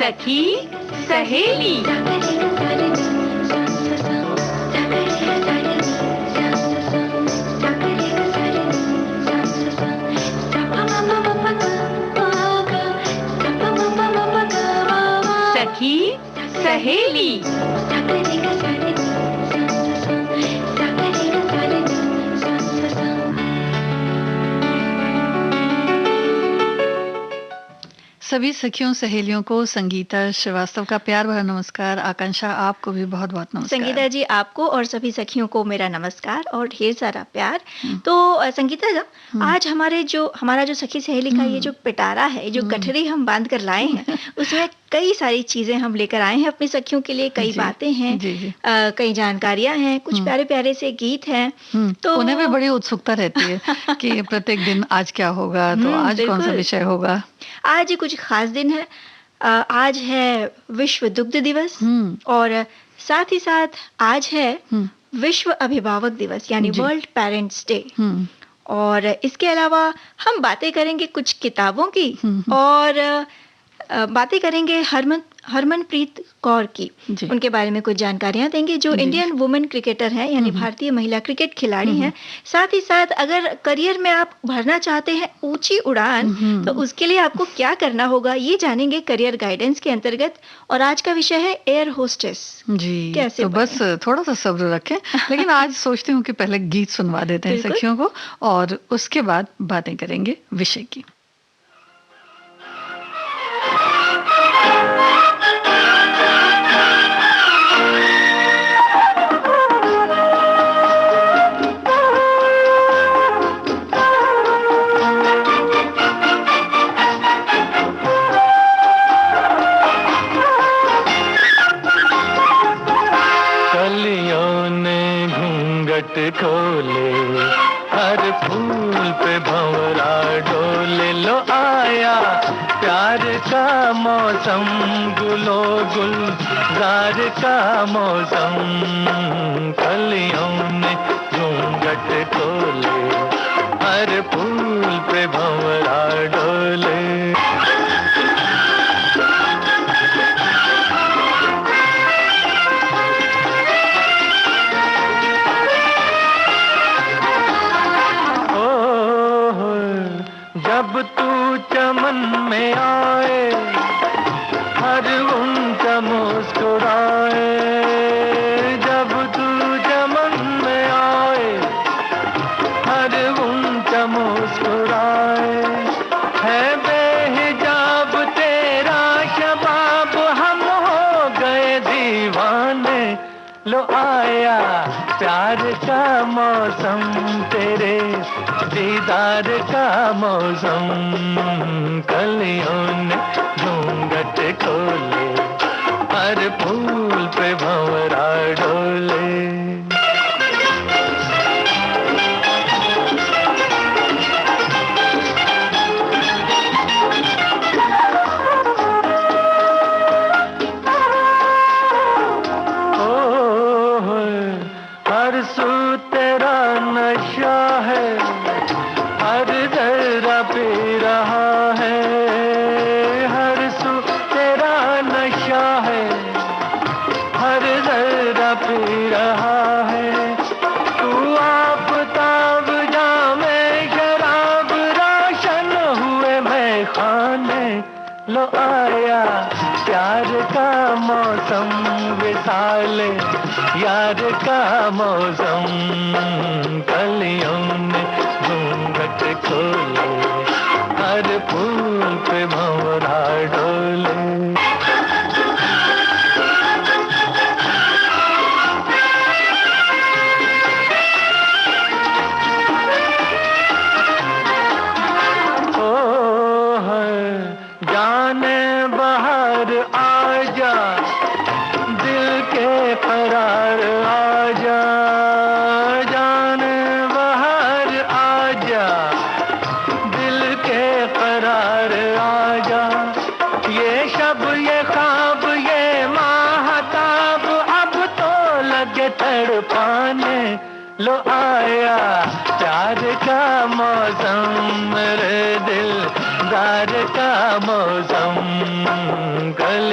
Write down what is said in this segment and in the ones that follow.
सखी सहेली। सखी सहेली। सभी सखियों सहेलियों को संगीता श्रीवास्तव का प्यार भरा नमस्कार। आकांक्षा, आपको भी बहुत बहुत नमस्कार। संगीता जी, आपको और सभी सखियों को मेरा नमस्कार और ढेर सारा प्यार। तो संगीता जी, आज हमारा जो सखी सहेली का ये जो पिटारा है, जो गठरी हम बांध कर लाए हैं, उसमें कई सारी चीजें हम लेकर आए हैं अपनी सखियों के लिए। कई बातें हैं, कई जानकारियां हैं, कुछ प्यारे प्यारे से गीत हैं। तो उन्हें भी बड़ी उत्सुकता रहती है कि प्रत्येक दिन आज क्या होगा, तो आज कौन सा विषय होगा। आज कुछ खास दिन है। आज है विश्व दुग्ध दिवस और साथ ही साथ आज है विश्व अभिभावक दिवस, यानी वर्ल्ड पेरेंट्स डे। और इसके अलावा हम बातें करेंगे कुछ किताबों की और बातें करेंगे हरमनप्रीत कौर की। उनके बारे में कुछ जानकारियां देंगे, जो इंडियन वुमेन क्रिकेटर हैं, यानी भारतीय महिला क्रिकेट खिलाड़ी हैं। साथ ही साथ अगर करियर में आप भरना चाहते हैं ऊंची उड़ान, तो उसके लिए आपको क्या करना होगा, ये जानेंगे करियर गाइडेंस के अंतर्गत। और आज का विषय है एयर होस्टेस। जी, कैसे तो बस थोड़ा सा सब्र रखें, लेकिन आज सोचती हूँ कि पहले गीत सुनवा देते हैं सखियों को और उसके बाद बातें करेंगे विषय की। खोले हर फूल पे भंवरा डोले, लो आया प्यार का मौसम, गुलो गुलजार का मौसम। कलियों ने घूंघट खोले हर फूल पे भंवरा डोले। जब तू चमन में आए हर उनका मुस्कुराए, जब तू चमन में आए हर उनका मुस्कुराए। है बेहिजाब तेरा शबाब, हम हो गए दीवाने, लो आया प्यार का मौसम, तेरे दीदार का मौसम। कलियों ने घूंघट खोले हर फूल पे भंवरा डोले। हर सू तेरा नशा है, हर जरा पी रहा है, हर सू तेरा नशा है, हर जरा पी रहा है। तू आफताब जामे शराब, रोशन हुए मैं खाने, लो आया प्यार का मौसम, विसाले यार का मौसम। कलियों ने घूंघट खोले हर फूल पे भंवरा डोले। जाने बाहर आजा, दिल के करार आजा, जाने बाहर आजा, दिल के करार आजा। ये शब ये ख्वाब ये माहताब, अब तो लगे तड़पाने, लो आया प्यार का मौसम, मेरे दिल दार का मौसम। कल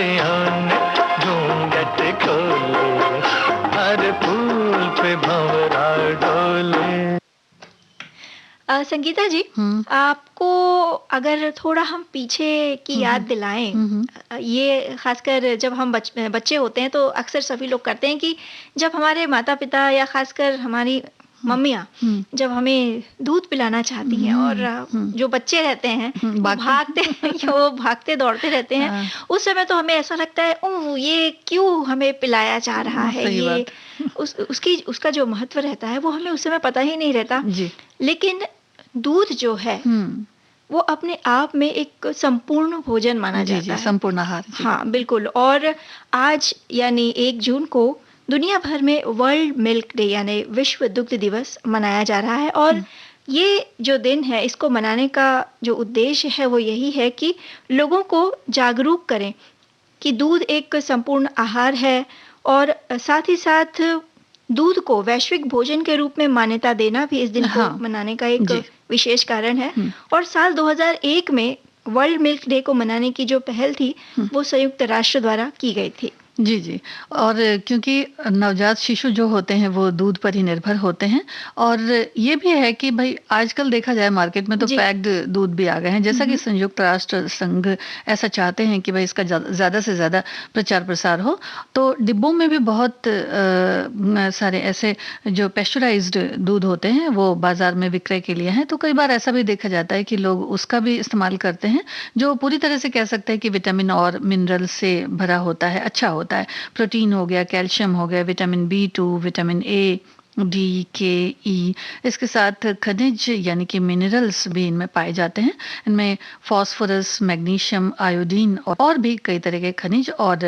संगीता जी, आपको अगर थोड़ा हम पीछे की याद दिलाएं, ये खासकर जब हम बच्चे होते हैं तो अक्सर सभी लोग करते हैं कि जब हमारे माता पिता या खासकर हमारी मम्मियाँ जब हमें दूध पिलाना चाहती हैं और जो बच्चे रहते हैं वो भागते दौड़ते रहते हैं, उस समय तो हमें ऐसा लगता है ओह ये क्यों हमें पिलाया जा रहा है, ये उसका जो महत्व रहता है वो हमें उस समय पता ही नहीं रहता। लेकिन दूध जो है वो अपने आप में एक संपूर्ण भोजन माना जाता है, संपूर्ण आहार। हाँ बिल्कुल। और आज यानी 1 जून को दुनिया भर में वर्ल्ड मिल्क डे यानी विश्व दुग्ध दिवस मनाया जा रहा है। और ये जो दिन है इसको मनाने का जो उद्देश्य है वो यही है कि लोगों को जागरूक करें कि दूध एक संपूर्ण आहार है, और साथ ही साथ दूध को वैश्विक भोजन के रूप में मान्यता देना भी इस दिन को मनाने का एक विशेष कारण है। और साल 2001 में वर्ल्ड मिल्क डे को मनाने की जो पहल थी वो संयुक्त राष्ट्र द्वारा की गई थी। जी। और क्योंकि नवजात शिशु जो होते हैं वो दूध पर ही निर्भर होते हैं, और ये भी है कि भाई आजकल देखा जाए मार्केट में तो पैक्ड दूध भी आ गए हैं, जैसा कि संयुक्त राष्ट्र संघ ऐसा चाहते हैं कि भाई इसका ज़्यादा से ज़्यादा प्रचार प्रसार हो, तो डिब्बों में भी बहुत सारे ऐसे जो पेस्चराइज्ड दूध होते हैं वो बाजार में विक्रय के लिए हैं। तो कई बार ऐसा भी देखा जाता है कि लोग उसका भी इस्तेमाल करते हैं, जो पूरी तरह से कह सकते हैं कि विटामिन और मिनरल से भरा होता है, अच्छा होता है। प्रोटीन हो गया, कैल्शियम हो गया, vitamin B2, vitamin A, D, K, E, इसके साथ खनिज यानी कि मिनरल्स भी इनमें पाए जाते हैं। इनमें फास्फोरस, मैग्नीशियम, आयोडीन और भी कई तरह के खनिज और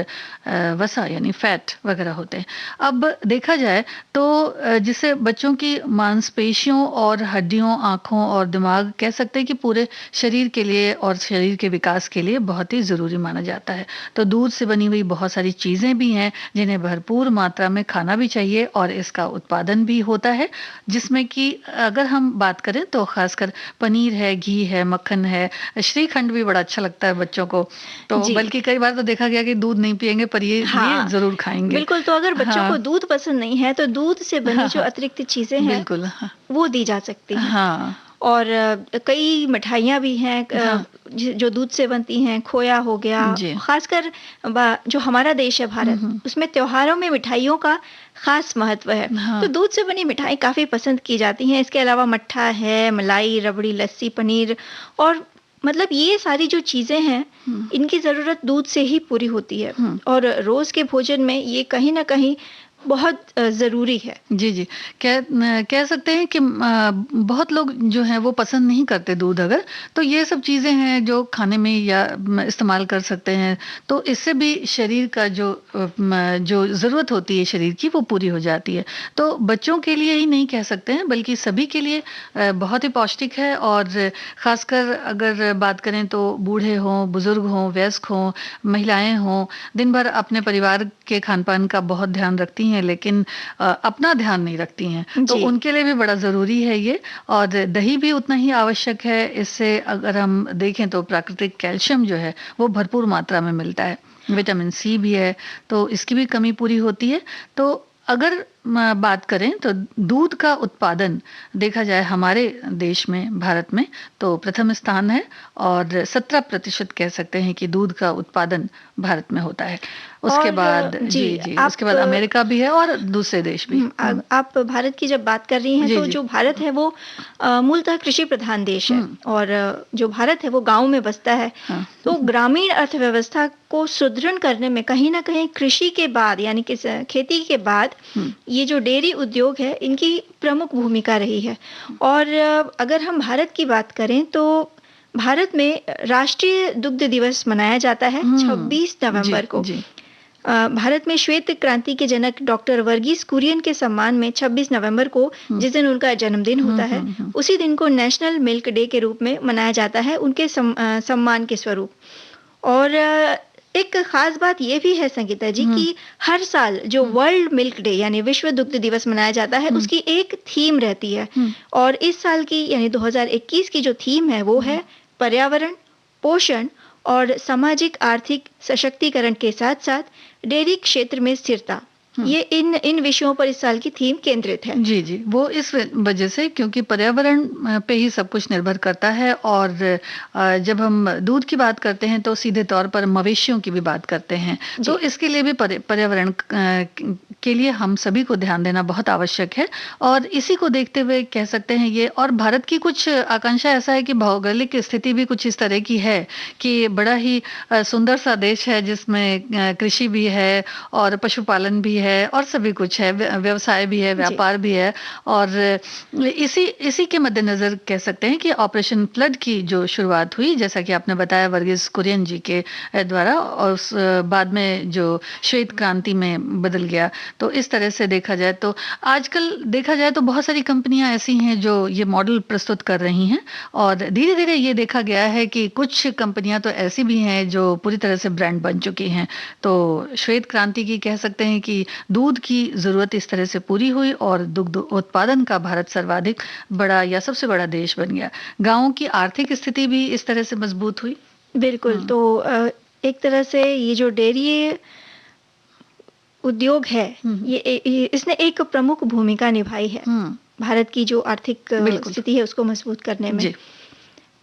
वसा यानी फैट वगैरह होते हैं। अब देखा जाए तो जिसे बच्चों की मांसपेशियों और हड्डियों, आँखों और दिमाग कह सकते हैं कि पूरे शरीर के लिए और शरीर के विकास के लिए बहुत ही ज़रूरी माना जाता है। तो दूध से बनी हुई बहुत सारी चीज़ें भी हैं जिन्हें भरपूर मात्रा में खाना भी चाहिए, और इसका उत्पादन भी होता है, जिसमें कि अगर हम बात करें तो खासकर पनीर है, घी है, मक्खन है, श्रीखंड भी बड़ा अच्छा लगता है बच्चों को। तो बल्कि कई बार तो देखा गया कि दूध नहीं पिएंगे पर ये जरूर खाएंगे। बिल्कुल। तो अगर बच्चों को दूध पसंद नहीं है तो दूध से बनी जो अतिरिक्त चीजें हैं बिल्कुल वो दी जा सकती हैं। और कई मिठाइयाँ भी हैं जो दूध से बनती हैं, खोया हो गया, खासकर जो हमारा देश है भारत, उसमें त्योहारों में मिठाइयों का खास महत्व है। तो दूध से बनी मिठाई काफ़ी पसंद की जाती हैं। इसके अलावा मट्ठा है, मलाई, रबड़ी, लस्सी, पनीर, और मतलब ये सारी जो चीज़ें हैं इनकी ज़रूरत दूध से ही पूरी होती है, और रोज़ के भोजन में ये कहीं ना कहीं बहुत ज़रूरी है। जी। कह सकते हैं कि बहुत लोग जो हैं वो पसंद नहीं करते दूध, अगर तो ये सब चीज़ें हैं जो खाने में या इस्तेमाल कर सकते हैं, तो इससे भी शरीर का जो ज़रूरत होती है शरीर की वो पूरी हो जाती है। तो बच्चों के लिए ही नहीं कह सकते हैं बल्कि सभी के लिए बहुत ही पौष्टिक है। और ख़ासकर अगर बात करें तो बूढ़े हों, बुज़ुर्ग हों, वयस्क हों, महिलाएं हों, दिन भर अपने परिवार के खान पान का बहुत ध्यान रखती हैं लेकिन अपना ध्यान नहीं रखती हैं, तो उनके लिए भी बड़ा ज़रूरी है ये। और दही भी उतना ही आवश्यक है। इससे अगर हम देखें तो प्राकृतिक कैल्शियम जो है वो भरपूर मात्रा में मिलता है, विटामिन C भी है, तो इसकी भी कमी पूरी होती है। तो अगर बात करें तो दूध का उत्पादन देखा जाए हमारे देश में, भारत में, तो प्रथम स्थान है, और 17% कह सकते हैं कि दूध का उत्पादन भारत में होता है। उसके बाद उसके बाद अमेरिका भी है और दूसरे देश भी। आप भारत की जब बात कर रही हैं तो जो भारत है वो मूलतः कृषि प्रधान देश है, और जो भारत है वो गाँव में बसता है। तो ग्रामीण अर्थव्यवस्था को सुदृढ़ करने में कहीं ना कहीं कृषि के बाद यानी कि खेती के बाद ये जो डेयरी उद्योग है इनकी प्रमुख भूमिका रही है। और अगर हम भारत की बात करें तो भारत में राष्ट्रीय दुग्ध दिवस मनाया जाता है 26 नवंबर को। भारत में श्वेत क्रांति के जनक डॉक्टर वर्गीस कुरियन के सम्मान में 26 नवंबर को, जिस दिन उनका जन्मदिन होता है, उसी दिन को नेशनल मिल्क डे के रूप में मनाया जाता है उनके सम्मान के स्वरूप। और एक खास बात ये भी है संगीता जी कि हर साल जो वर्ल्ड मिल्क डे यानी विश्व दुग्ध दिवस मनाया जाता है उसकी एक थीम रहती है। और इस साल की यानी 2021 की जो थीम है वो है पर्यावरण, पोषण और सामाजिक आर्थिक सशक्तिकरण के साथ साथ डेयरी क्षेत्र में स्थिरता। ये इन विषयों पर इस साल की थीम केंद्रित है। जी जी, वो इस वजह से क्योंकि पर्यावरण पे ही सब कुछ निर्भर करता है। और जब हम दूध की बात करते हैं तो सीधे तौर पर मवेशियों की भी बात करते हैं, तो इसके लिए भी पर्यावरण के लिए हम सभी को ध्यान देना बहुत आवश्यक है। और इसी को देखते हुए कह सकते हैं ये, और भारत की कुछ आकांक्षा ऐसा है कि भौगोलिक स्थिति भी कुछ इस तरह की है कि बड़ा ही सुंदर सा देश है जिसमें कृषि भी है और पशुपालन भी है और सभी कुछ है, व्यवसाय भी है, व्यापार भी है। और इसी के मद्देनजर कह सकते हैं कि ऑपरेशन फ्लड की जो शुरुआत हुई, जैसा कि आपने बताया वर्गीस कुरियन जी के द्वारा, और उस बाद में जो श्वेत क्रांति में बदल गया। तो इस तरह से देखा जाए तो आजकल देखा जाए तो बहुत सारी कंपनियां ऐसी हैं जो ये मॉडल प्रस्तुत कर रही हैं। और धीरे धीरे ये देखा गया है कि कुछ कंपनियां तो ऐसी भी हैं जो पूरी तरह से ब्रांड बन चुकी हैं। तो श्वेत क्रांति की कह सकते हैं कि दूध की जरूरत इस तरह से पूरी हुई और दुग्ध उत्पादन का भारत सर्वाधिक बड़ा या सबसे बड़ा देश बन गया। गांवों की आर्थिक स्थिति भी इस तरह से मजबूत हुई। बिल्कुल। तो एक तरह से ये जो डेयरी उद्योग है, ये इसने एक प्रमुख भूमिका निभाई है भारत की जो आर्थिक स्थिति है उसको मजबूत करने में।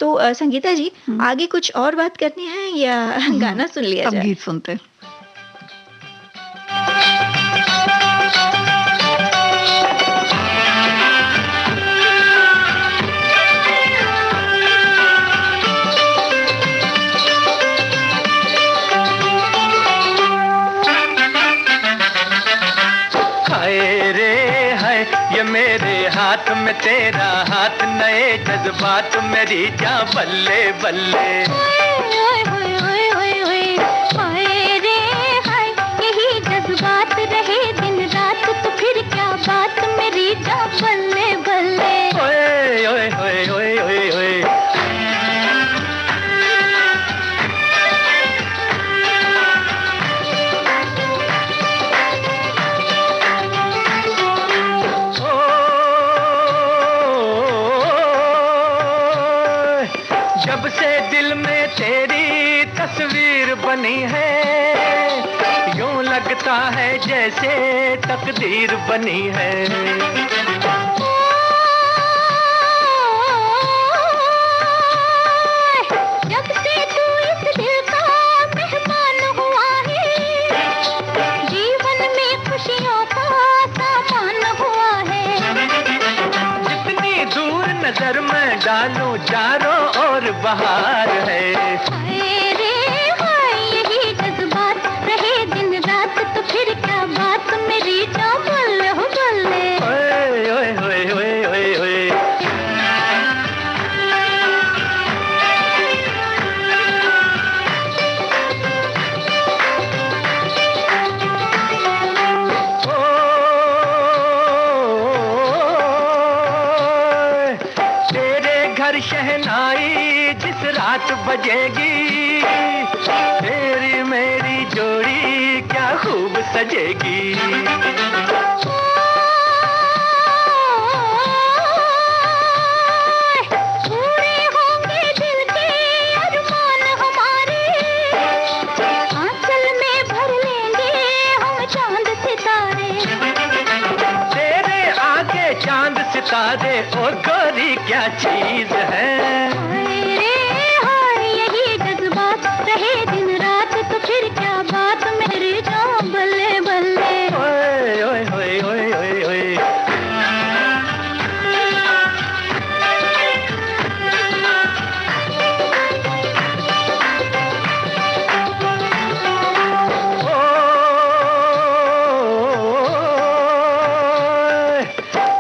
तो संगीता जी, आगे कुछ और बात करनी है या गाना सुन लिया जाए? अब गीत सुनते हैं। मेरे हाथ में तेरा हाथ, नए जज्बात मेरी जान बल्ले बल्ले। यही जज्बात रहे दिन रात तो फिर क्या बात मेरी जान बल्ले बल्ले। ओए ओए ओए ओए ओए ओए। जब से दिल में तेरी तस्वीर बनी है, यूं लगता है जैसे तकदीर बनी है। जब से तू इस दिल का मेहमान हुआ है, जीवन में खुशियों का सामान हुआ है। जितनी दूर नजर में डालूं चारों और बहार है। यही जज्बात रहे दिन रात तो फिर क्या बात मेरी जान बल्ले हो बल्ले। ओए ओए ओए ओए ओए ओए। शहनाई जिस रात बजेगी, तेरी मेरी जोड़ी क्या खूब सजेगी। पूरे होंगे दिल के अरमान हमारे, आंचल में भर लेंगे हम चांद सितारे। तेरे आगे चांद सितारे ओ गोरी क्या चीज है। यही जज्बात रहे दिन रात तो फिर क्या बात मेरी जान बल्ले बल्ले। ओए ओए ओए ओए ओए ओए।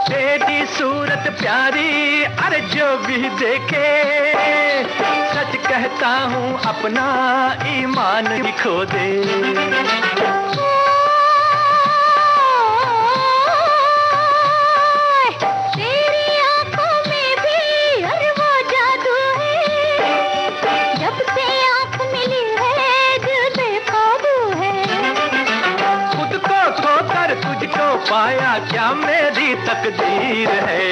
तेरी सूरत प्यारी, अरे जो भी देखे, सच कहता हूँ अपना ईमान ही खो दे। तेरी आंखों में भी अरे वो जादू है, जब से आंख मिली है दिल बेकाबू है। खुद को खोकर तुझको पाया क्या मेरी तकदीर है।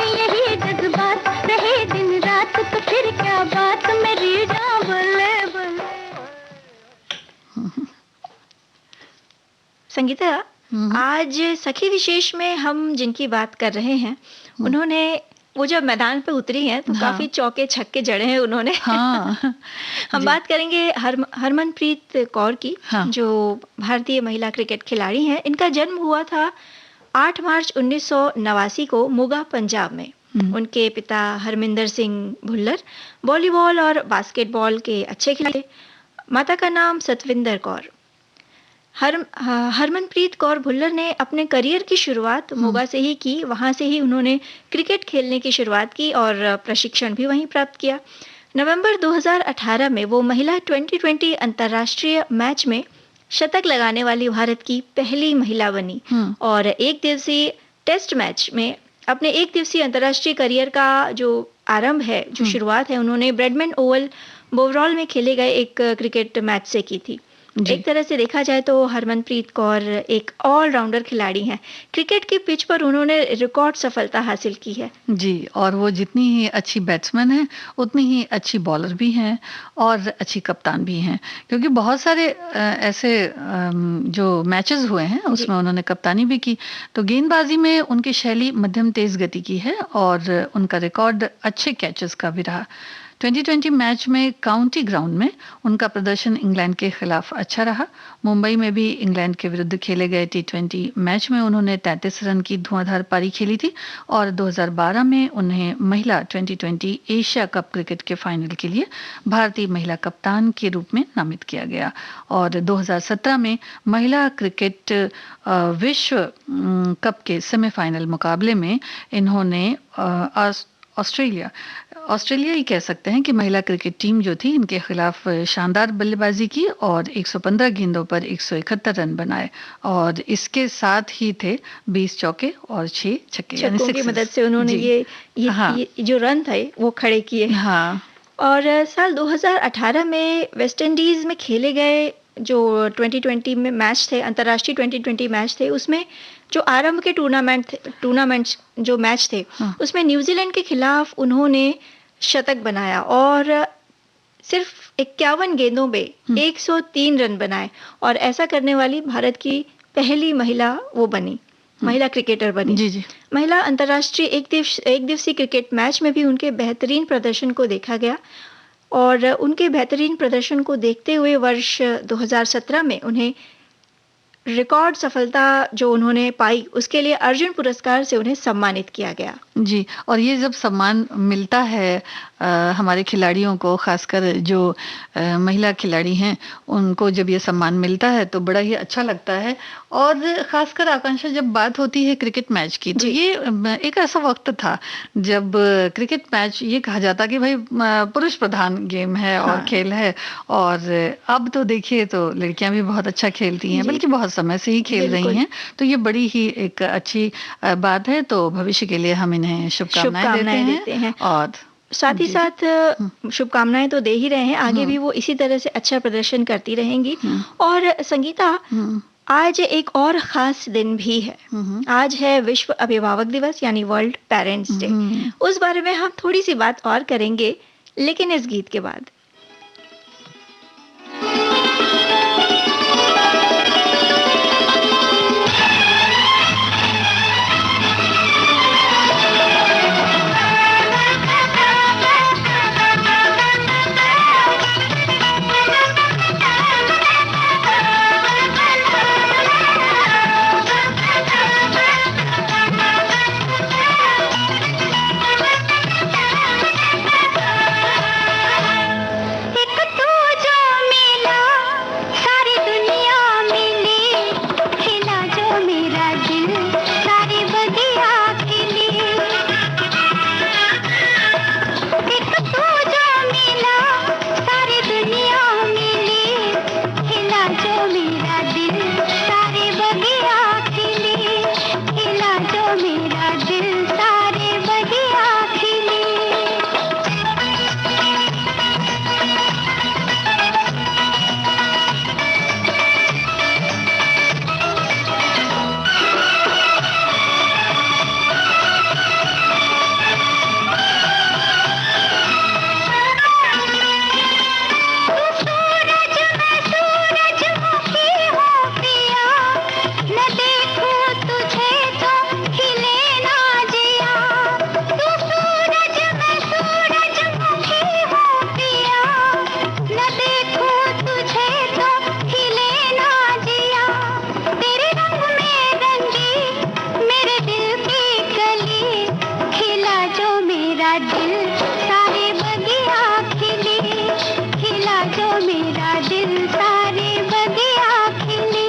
यही जज्बात रहे दिन रात तो फिर क्या बात मेरी जान बल्ले बल्ले। संगीता, आज सखी विशेष में हम जिनकी बात कर रहे हैं, उन्होंने वो जब मैदान पे उतरी हैं तो काफी चौके छक्के जड़े हैं उन्होंने। हम बात करेंगे हरमनप्रीत कौर की, जो भारतीय महिला क्रिकेट खिलाड़ी हैं। इनका जन्म हुआ था 8 मार्च 1989 को मोगा, पंजाब में। उनके पिता हरमिंदर सिंह भुल्लर वॉलीबॉल और बास्केटबॉल के अच्छे खिलाड़ी थे। माता का नाम सतविंदर कौर। हरमनप्रीत कौर भुल्लर ने अपने करियर की शुरुआत मोगा से ही की। वहां से ही उन्होंने क्रिकेट खेलने की शुरुआत की और प्रशिक्षण भी वहीं प्राप्त किया। नवंबर 2018 में वो महिला 2020 अंतर्राष्ट्रीय मैच में शतक लगाने वाली भारत की पहली महिला बनी और एक दिवसीय टेस्ट मैच में अपने एक दिवसीय अंतर्राष्ट्रीय करियर का जो आरंभ है, जो शुरुआत है, उन्होंने ब्रैडमैन ओवल बोवरॉल में खेले गए एक क्रिकेट मैच से की थी। एक तरह से देखा जाए तो हरमनप्रीत कौर एक ऑलराउंडर खिलाड़ी हैं। क्रिकेट की पिच पर उन्होंने रिकॉर्ड सफलता हासिल की है जी, और वो जितनी ही अच्छी बैट्समैन हैं उतनी ही अच्छी बॉलर भी हैं और अच्छी कप्तान भी हैं, क्योंकि बहुत सारे ऐसे जो मैचेस हुए हैं उसमें उन्होंने कप्तानी भी की। तो गेंदबाजी में उनकी शैली मध्यम तेज गति की है और उनका रिकॉर्ड अच्छे कैचेस का भी रहा। 2020 मैच में काउंटी ग्राउंड में उनका प्रदर्शन इंग्लैंड के खिलाफ अच्छा रहा। मुंबई में भी इंग्लैंड के विरुद्ध खेले गए T20 मैच में उन्होंने 33 रन की धुआंधार पारी खेली थी और 2012 में उन्हें महिला 2020 एशिया कप क्रिकेट के फाइनल के लिए भारतीय महिला कप्तान के रूप में नामित किया गया। और 2017 में महिला क्रिकेट विश्व कप के सेमीफाइनल मुकाबले में इन्होंने ऑस्ट्रेलिया ही कह सकते हैं कि महिला क्रिकेट टीम जो थी, इनके खिलाफ शानदार बल्लेबाजी की और 115 गेंदों पर 171 रन बनाए और इसके साथ ही थे 20 चौके और 6 छक्के, छक्कों की मदद से उन्होंने ये जो रन थे वो खड़े किए। और साल 2018 में वेस्ट इंडीज में खेले गए जो 2020 में मैच थे, अंतर्राष्ट्रीय 2020 मैच थे, उसमें जो आरंभ के टूर्नामेंट जो मैच थे, उसमें न्यूजीलैंड के खिलाफ उन्होंने शतक बनाया और सिर्फ 51 गेंदों में 103 रन बनाए और ऐसा करने वाली भारत की पहली महिला वो बनी, महिला क्रिकेटर बनी। जी। महिला अंतर्राष्ट्रीय एक दिवसीय क्रिकेट मैच में भी उनके बेहतरीन प्रदर्शन को देखा गया और उनके बेहतरीन प्रदर्शन को देखते हुए वर्ष 2017 में उन्हें रिकॉर्ड सफलता जो उन्होंने पाई उसके लिए अर्जुन पुरस्कार से उन्हें सम्मानित किया गया। जी, और ये जब सम्मान मिलता है हमारे खिलाड़ियों को, खासकर जो महिला खिलाड़ी हैं उनको जब ये सम्मान मिलता है तो बड़ा ही अच्छा लगता है। और खासकर आकांक्षा, जब बात होती है क्रिकेट मैच की, तो ये एक ऐसा वक्त था जब क्रिकेट मैच ये कहा जाता कि भाई पुरुष प्रधान गेम है और खेल है, और अब तो देखिए तो लड़कियां भी बहुत अच्छा खेलती हैं, बल्कि बहुत समय से ही खेल रही हैं। तो ये बड़ी ही एक अच्छी बात है। तो भविष्य के लिए हम इन्हें शुभकामनाएं देते हैं और साथ ही साथ शुभकामनाएं तो दे ही रहे हैं, आगे भी वो इसी तरह से अच्छा प्रदर्शन करती रहेंगी। और संगीता, आज एक और खास दिन भी है। आज है विश्व अभिभावक दिवस, यानी वर्ल्ड पेरेंट्स डे। उस बारे में हम थोड़ी सी बात और करेंगे, लेकिन इस गीत के बाद। दिल सारी बगिया खिली।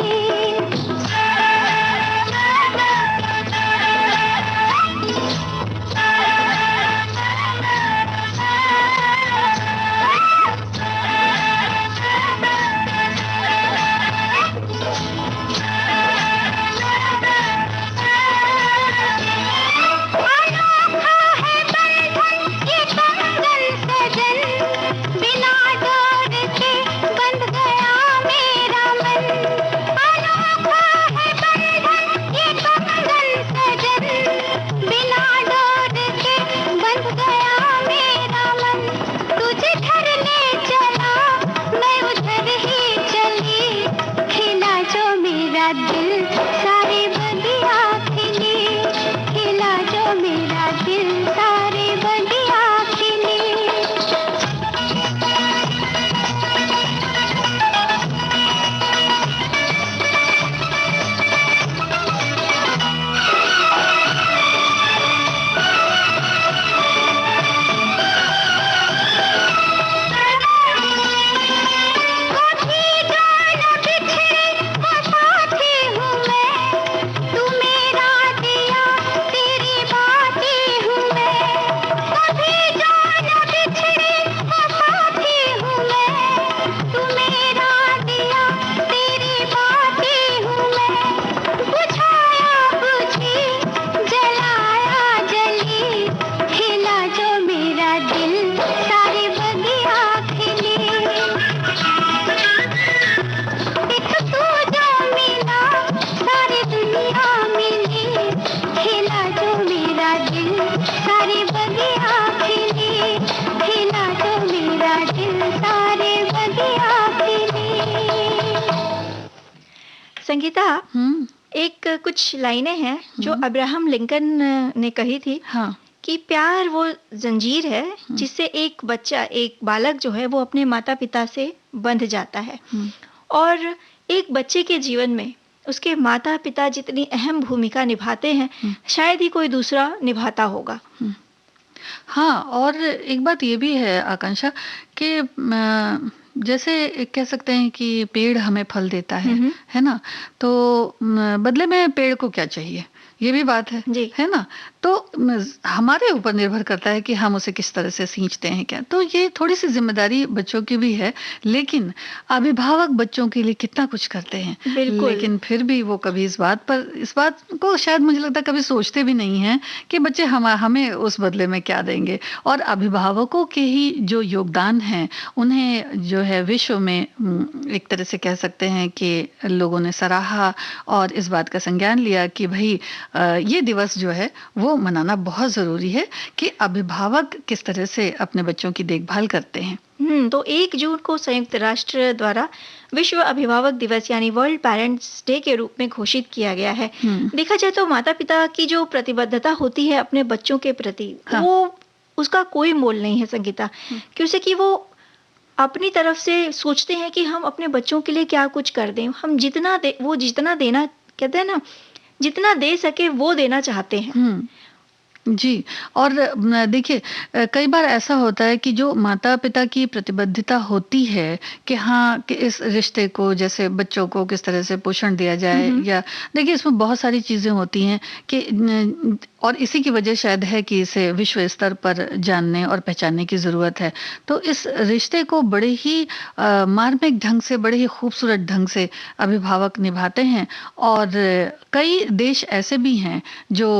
संगीता, एक कुछ लाइनें हैं जो अब्राहम लिंकन ने कही थी। हाँ। कि प्यार वो जंजीर है जिससे एक बच्चा, एक बालक जो है वो अपने माता पिता से बंध जाता है, और एक बच्चे के जीवन में उसके माता पिता जितनी अहम भूमिका निभाते हैं शायद ही कोई दूसरा निभाता होगा। हाँ, और एक बात ये भी है आकांक्षा कि जैसे कह सकते हैं कि पेड़ हमें फल देता है ना, तो बदले में पेड़ को क्या चाहिए, ये भी बात है ना। तो हमारे ऊपर निर्भर करता है कि हम उसे किस तरह से सींचते हैं क्या। तो ये थोड़ी सी जिम्मेदारी बच्चों की भी है, लेकिन अभिभावक बच्चों के लिए कितना कुछ करते हैं, लेकिन फिर भी वो कभी इस बात को शायद मुझे लगता है कभी सोचते भी नहीं हैं कि बच्चे हमें उस बदले में क्या देंगे। और अभिभावकों के ही जो योगदान है उन्हें जो है विश्व में एक तरह से कह सकते हैं कि लोगों ने सराहा और इस बात का संज्ञान लिया कि भाई ये दिवस जो है वो मनाना बहुत जरूरी है कि अभिभावक किस तरह से अपने बच्चों की देखभाल करते हैं। तो 1 जून को संयुक्त राष्ट्र द्वारा विश्व अभिभावक दिवस यानी वर्ल्ड पेरेंट्स डे के रूप में घोषित किया गया है। देखा जाए तो माता पिता की जो प्रतिबद्धता होती है अपने बच्चों के प्रति, वो उसका कोई मोल नहीं है संगीता, क्योंकि वो अपनी तरफ से सोचते हैं कि हम अपने बच्चों के लिए क्या कुछ कर दें। हम जितना देना, कहते हैं ना, जितना दे सके वो देना चाहते हैं। जी, और देखिए कई बार ऐसा होता है कि जो माता पिता की प्रतिबद्धता होती है कि हाँ, कि इस रिश्ते को, जैसे बच्चों को किस तरह से पोषण दिया जाए, या देखिए इसमें बहुत सारी चीजें होती हैं कि, और इसी की वजह शायद है कि इसे विश्व स्तर पर जानने और पहचानने की जरूरत है। तो इस रिश्ते को बड़े ही मार्मिक ढंग से, बड़े ही खूबसूरत ढंग से अभिभावक निभाते हैं, और कई देश ऐसे भी हैं जो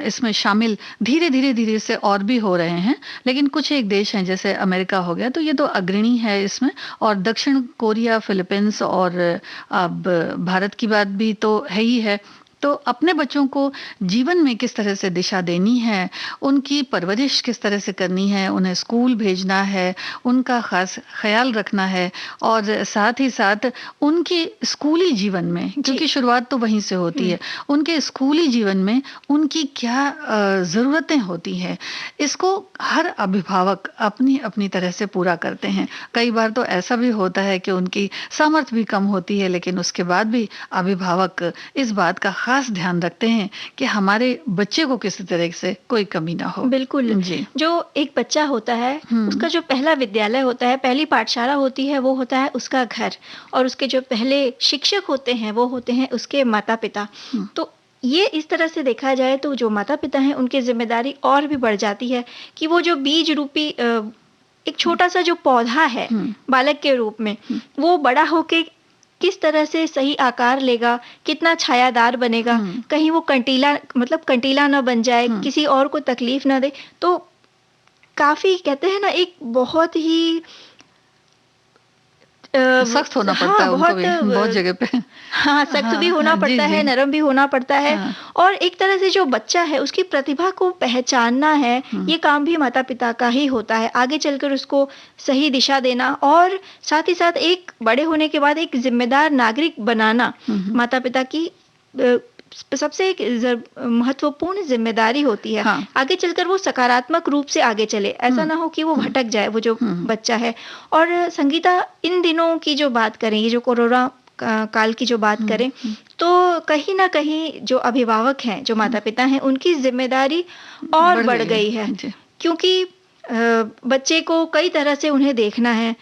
इसमें शामिल धीरे से और भी हो रहे हैं। लेकिन कुछ एक देश हैं जैसे अमेरिका हो गया, तो ये तो अग्रणी है इसमें, और दक्षिण कोरिया, फिलीपींस और अब भारत की बात भी तो है ही है। तो अपने बच्चों को जीवन में किस तरह से दिशा देनी है, उनकी परवरिश किस तरह से करनी है, उन्हें स्कूल भेजना है, उनका खास ख्याल रखना है, और साथ ही साथ उनके स्कूली जीवन में, क्योंकि शुरुआत तो वहीं से होती है, उनके स्कूली जीवन में उनकी क्या ज़रूरतें होती हैं, इसको हर अभिभावक अपनी अपनी तरह से पूरा करते हैं। कई बार तो ऐसा भी होता है कि उनकी सामर्थ्य भी कम होती है, लेकिन उसके बाद भी अभिभावक इस बात का खास खास ध्यान रखते हैं कि हमारे बच्चे को किसी तरह से कोई कमी ना हो। बिल्कुल जी। जो एक बच्चा होता है उसका जो पहला विद्यालय होता है, पहली पाठशाला होती है, वो होता है उसका घर, और उसके जो पहले शिक्षक होते हैं वो होते हैं उसके माता पिता। तो ये इस तरह से देखा जाए तो जो माता पिता हैं उनकी जिम्मेदारी और भी बढ़ जाती है कि वो जो बीज रूपी एक छोटा सा जो पौधा है बालक के रूप में, वो बड़ा होके किस तरह से सही आकार लेगा, कितना छायादार बनेगा, कहीं वो कंटीला ना बन जाए, किसी और को तकलीफ ना दे। तो काफी कहते हैं ना, एक बहुत ही सख्त होना पड़ता है उनको भी बहुत जगह पे। हाँ, सख्त भी होना पड़ता है, नरम भी होना पड़ता है। और एक तरह से जो बच्चा है उसकी प्रतिभा को पहचानना है, ये काम भी माता पिता का ही होता है। आगे चलकर उसको सही दिशा देना और साथ ही साथ एक बड़े होने के बाद एक जिम्मेदार नागरिक बनाना माता पिता की सबसे एक महत्वपूर्ण जिम्मेदारी होती है। आगे चलकर वो सकारात्मक रूप से आगे चले, ऐसा ना हो कि वो भटक जाए वो जो बच्चा है। और संगीता, इन दिनों की जो बात करें, ये जो कोरोना काल की जो बात करें, तो कहीं ना कहीं जो अभिभावक हैं, जो माता पिता हैं, उनकी जिम्मेदारी और बढ़ गई है, क्योंकि बच्चे को कई तरह से उन्हें देखना है।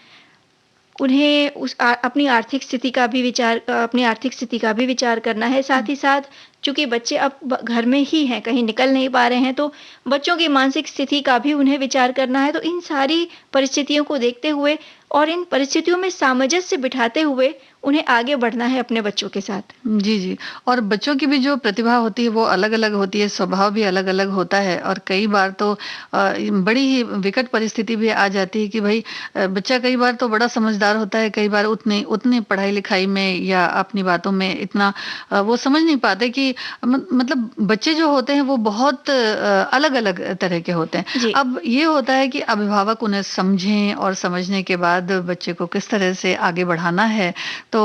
उन्हें अपनी आर्थिक स्थिति का भी विचार करना है। साथ ही साथ चूंकि बच्चे अब घर में ही हैं, कहीं निकल नहीं पा रहे हैं, तो बच्चों की मानसिक स्थिति का भी उन्हें विचार करना है। तो इन सारी परिस्थितियों को देखते हुए और इन परिस्थितियों में सामंजस्य बिठाते हुए उन्हें आगे बढ़ना है अपने बच्चों के साथ। जी जी। और बच्चों की भी जो प्रतिभा होती है वो अलग अलग होती है, स्वभाव भी अलग अलग होता है। और कई बार तो बड़ी ही विकट परिस्थिति भी आ जाती है कि भाई बच्चा कई बार तो बड़ा समझदार होता है, कई बार उतने पढ़ाई लिखाई में या अपनी बातों में इतना वो समझ नहीं पाते कि मतलब बच्चे जो होते हैं वो बहुत अलग अलग तरह के होते हैं। अब ये होता है कि अभिभावक उन्हें समझें और समझने के बाद बच्चे को किस तरह से आगे बढ़ाना है। तो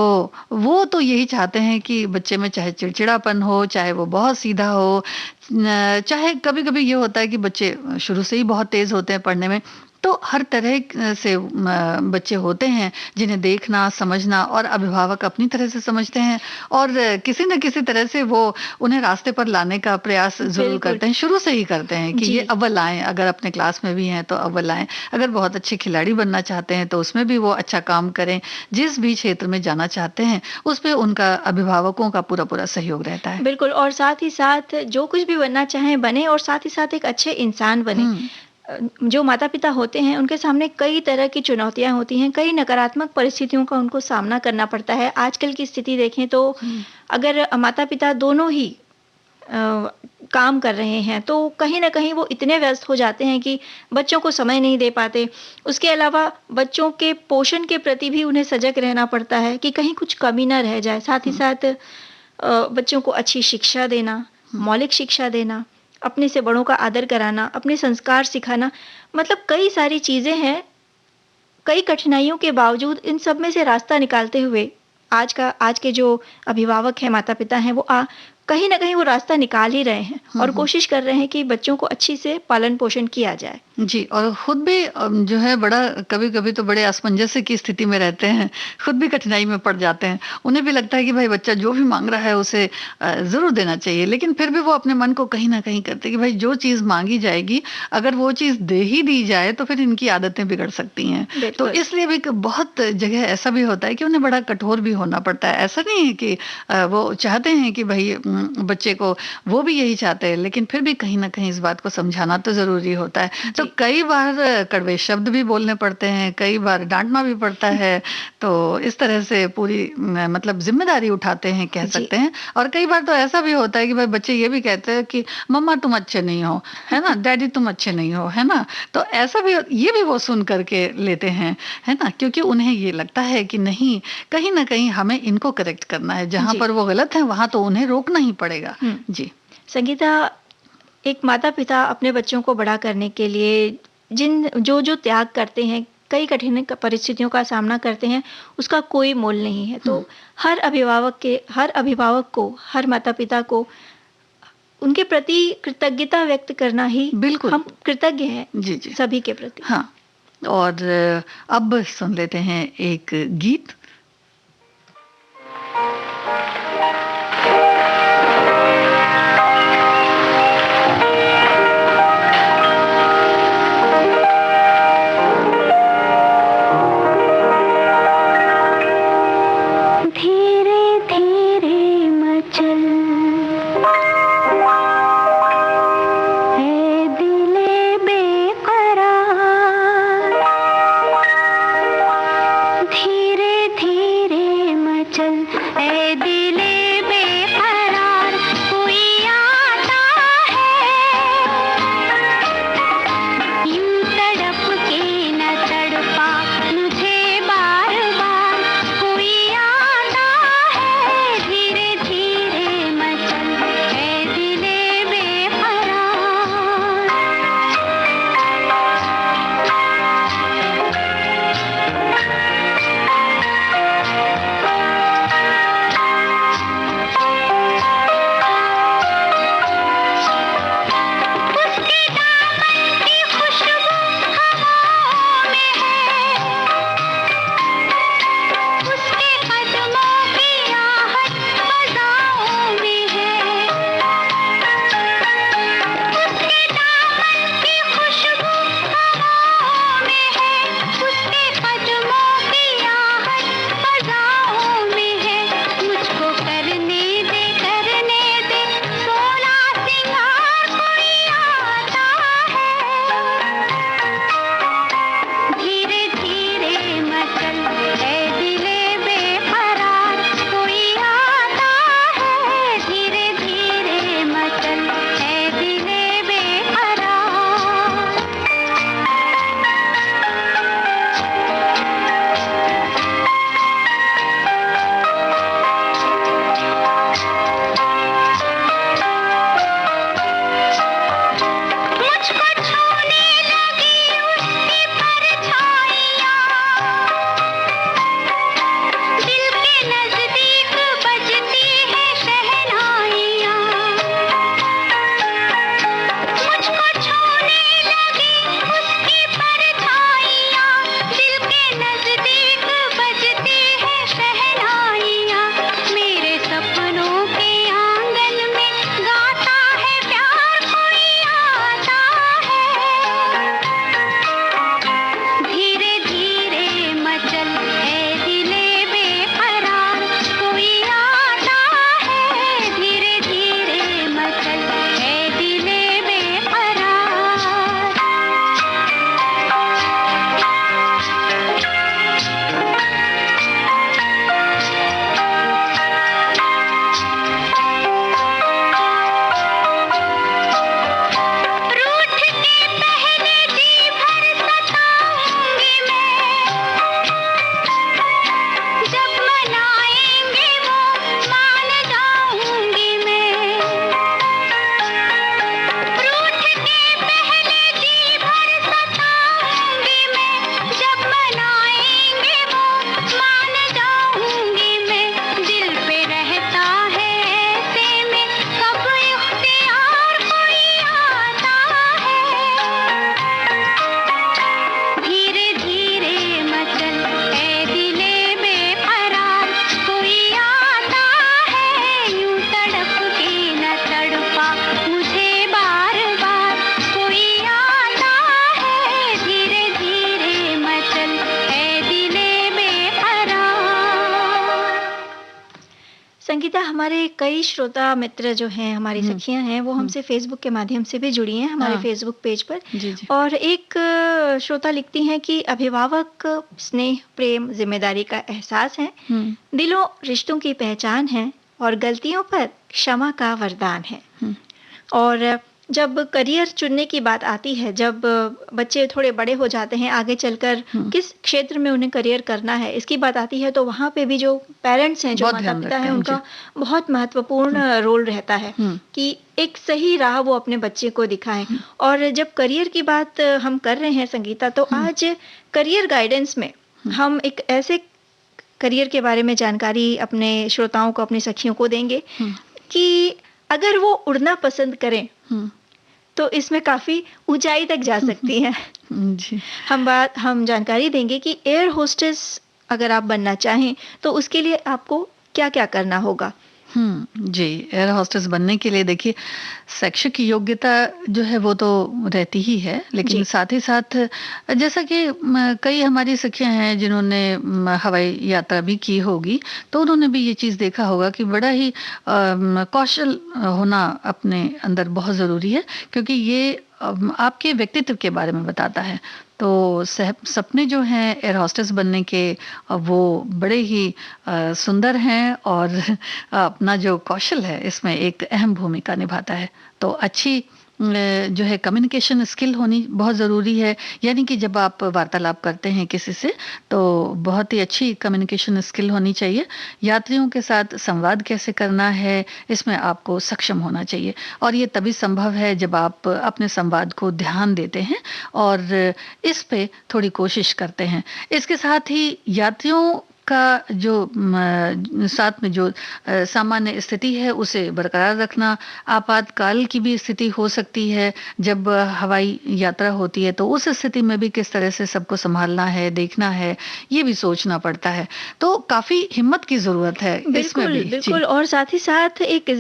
वो तो यही चाहते हैं कि बच्चे में चाहे चिड़चिड़ापन हो, चाहे वो बहुत सीधा हो, चाहे कभी कभी ये होता है कि बच्चे शुरू से ही बहुत तेज होते हैं पढ़ने में। तो हर तरह से बच्चे होते हैं जिन्हें देखना, समझना और अभिभावक अपनी तरह से समझते हैं और किसी न किसी तरह से वो उन्हें रास्ते पर लाने का प्रयास जरूर करते हैं, शुरू से ही करते हैं कि ये अव्वल आए। अगर अपने क्लास में भी हैं तो अव्वल आए, अगर बहुत अच्छे खिलाड़ी बनना चाहते हैं तो उसमें भी वो अच्छा काम करें। जिस भी क्षेत्र में जाना चाहते हैं उस पर उनका अभिभावकों का पूरा पूरा सहयोग रहता है। बिल्कुल। और साथ ही साथ जो कुछ भी बनना चाहें बने, और साथ ही साथ एक अच्छे इंसान बने। जो माता पिता होते हैं उनके सामने कई तरह की चुनौतियां होती हैं, कई नकारात्मक परिस्थितियों का उनको सामना करना पड़ता है। आजकल की स्थिति देखें तो अगर माता पिता दोनों ही काम कर रहे हैं तो कहीं ना कहीं वो इतने व्यस्त हो जाते हैं कि बच्चों को समय नहीं दे पाते। उसके अलावा बच्चों के पोषण के प्रति भी उन्हें सजग रहना पड़ता है कि कहीं कुछ कमी ना रह जाए। साथ ही साथ बच्चों को अच्छी शिक्षा देना, मौलिक शिक्षा देना, अपने से बड़ों का आदर कराना, अपने संस्कार सिखाना, मतलब कई सारी चीजें हैं। कई कठिनाइयों के बावजूद इन सब में से रास्ता निकालते हुए आज के जो अभिभावक हैं, माता पिता हैं, वो कहीं ना कहीं वो रास्ता निकाल ही रहे हैं और कोशिश कर रहे हैं कि बच्चों को अच्छी से पालन पोषण किया जाए। जी। और खुद भी जो है बड़ा कभी कभी तो बड़े असमंजस की स्थिति में रहते हैं, खुद भी कठिनाई में पड़ जाते हैं। उन्हें भी लगता है कि भाई बच्चा जो भी मांग रहा है उसे जरूर देना चाहिए, लेकिन फिर भी वो अपने मन को कहीं ना कहीं करते हैं कि भाई जो चीज मांगी जाएगी अगर वो चीज दे ही दी जाए तो फिर इनकी आदतें बिगड़ सकती हैं। तो इसलिए भी बहुत जगह ऐसा भी होता है कि उन्हें बड़ा कठोर भी होना पड़ता है। ऐसा नहीं है कि वो चाहते हैं कि भाई बच्चे को, वो भी यही चाहते हैं, लेकिन फिर भी कहीं ना कहीं इस बात को समझाना तो जरूरी होता है। तो कई बार कड़वे शब्द भी बोलने पड़ते हैं, कई बार डांटना भी पड़ता है। तो इस तरह से पूरी मतलब जिम्मेदारी उठाते हैं कह सकते हैं। और कई बार तो ऐसा भी होता है कि भाई बच्चे ये भी कहते हैं कि मम्मा तुम अच्छे नहीं हो, है ना, डैडी तुम अच्छे नहीं हो, है ना। तो ऐसा भी, ये भी वो सुन करके लेते हैं, है ना, क्योंकि उन्हें ये लगता है कि नहीं, कहीं ना कहीं हमें इनको करेक्ट करना है, जहां पर वो गलत है वहां तो उन्हें रोकना ही पड़ेगा। जी। संगीता, एक माता पिता अपने बच्चों को बड़ा करने के लिए जो त्याग करते हैं, कई कठिन परिस्थितियों का सामना करते हैं, उसका कोई मोल नहीं है। तो हर अभिभावक को, हर माता पिता को उनके प्रति कृतज्ञता व्यक्त करना ही, बिल्कुल हम कृतज्ञ हैं जी जी सभी के प्रति। हाँ। और अब सुन लेते हैं एक गीत। संगीता, हमारे कई श्रोता मित्र जो हैं, हमारी सखियां हैं, वो हमसे फेसबुक के माध्यम से भी जुड़ी हैं हमारे फेसबुक पेज पर। जी जी। और एक श्रोता लिखती हैं कि अभिभावक स्नेह, प्रेम, जिम्मेदारी का एहसास है, दिलों रिश्तों की पहचान है और गलतियों पर क्षमा का वरदान है। और जब करियर चुनने की बात आती है, जब बच्चे थोड़े बड़े हो जाते हैं, आगे चलकर किस क्षेत्र में उन्हें करियर करना है इसकी बात आती है, तो वहाँ पे भी जो पेरेंट्स हैं, जो माता पिता हैं, उनका बहुत महत्वपूर्ण रोल रहता है कि एक सही राह वो अपने बच्चे को दिखाएं। और जब करियर की बात हम कर रहे हैं संगीता, तो आज करियर गाइडेंस में हम एक ऐसे करियर के बारे में जानकारी अपने श्रोताओं को, अपनी सखियों को देंगे कि अगर वो उड़ना पसंद करें तो इसमें काफी ऊंचाई तक जा सकती हैं। जी। हम जानकारी देंगे कि एयर होस्टेस अगर आप बनना चाहें तो उसके लिए आपको क्या-क्या करना होगा। जी, एयर होस्टेस बनने के लिए देखिए शैक्षिक योग्यता जो है वो तो रहती ही है, लेकिन साथ ही साथ जैसा कि कई हमारी सखियां हैं जिन्होंने हवाई यात्रा भी की होगी, तो उन्होंने भी ये चीज़ देखा होगा कि बड़ा ही कौशल होना अपने अंदर बहुत ज़रूरी है, क्योंकि ये आपके व्यक्तित्व के बारे में बताता है। तो सपने जो हैं एयर होस्टेस बनने के, वो बड़े ही सुंदर हैं और अपना जो कौशल है इसमें एक अहम भूमिका निभाता है। तो अच्छी जो है कम्युनिकेशन स्किल होनी बहुत ज़रूरी है, यानी कि जब आप वार्तालाप करते हैं किसी से तो बहुत ही अच्छी कम्युनिकेशन स्किल होनी चाहिए। यात्रियों के साथ संवाद कैसे करना है इसमें आपको सक्षम होना चाहिए, और ये तभी संभव है जब आप अपने संवाद को ध्यान देते हैं और इस पे थोड़ी कोशिश करते हैं। इसके साथ ही यात्रियों का जो साथ में जो सामान्य स्थिति है उसे बरकरार रखना, आपातकाल की भी स्थिति हो सकती है जब हवाई यात्रा होती है, तो उस स्थिति में भी किस तरह से सबको संभालना है, देखना है, ये भी सोचना पड़ता है। तो काफी हिम्मत की जरूरत है इसमें भी। बिल्कुल। और साथ ही साथ एक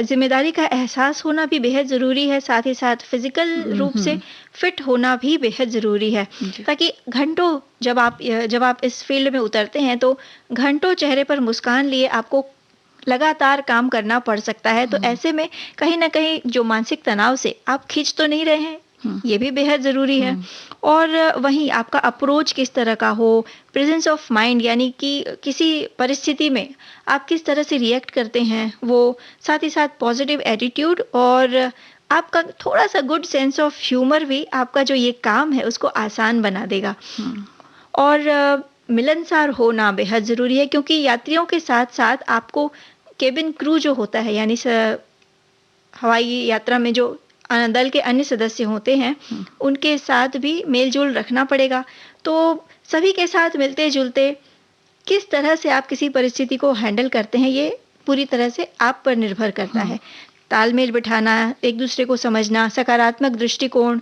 जिम्मेदारी का एहसास होना भी बेहद ज़रूरी है। साथ ही साथ फिजिकल रूप से फिट होना भी बेहद ज़रूरी है, ताकि घंटों जब आप इस फील्ड में उतरते हैं तो घंटों चेहरे पर मुस्कान लिए आपको लगातार काम करना पड़ सकता है। तो ऐसे में कहीं ना कहीं जो मानसिक तनाव से आप खींच तो नहीं रहे हैं, ये भी बेहद ज़रूरी है। और वहीं आपका अप्रोच किस तरह का हो, प्रेजेंस ऑफ माइंड, यानी कि किसी परिस्थिति में आप किस तरह से रिएक्ट करते हैं, वो साथ ही साथ पॉजिटिव एटीट्यूड और आपका थोड़ा सा गुड सेंस ऑफ ह्यूमर भी आपका जो ये काम है उसको आसान बना देगा। और मिलनसार होना बेहद ज़रूरी है, क्योंकि यात्रियों के साथ साथ आपको केबिन क्रू जो होता है, यानी हवाई यात्रा में जो दल के अन्य सदस्य होते हैं, उनके साथ भी मेलजोल रखना पड़ेगा। तो सभी के साथ मिलते जुलते किस तरह से आप किसी परिस्थिति को हैंडल करते हैं, ये पूरी तरह से आप पर निर्भर करता है। तालमेल बिठाना, एक दूसरे को समझना, सकारात्मक दृष्टिकोण,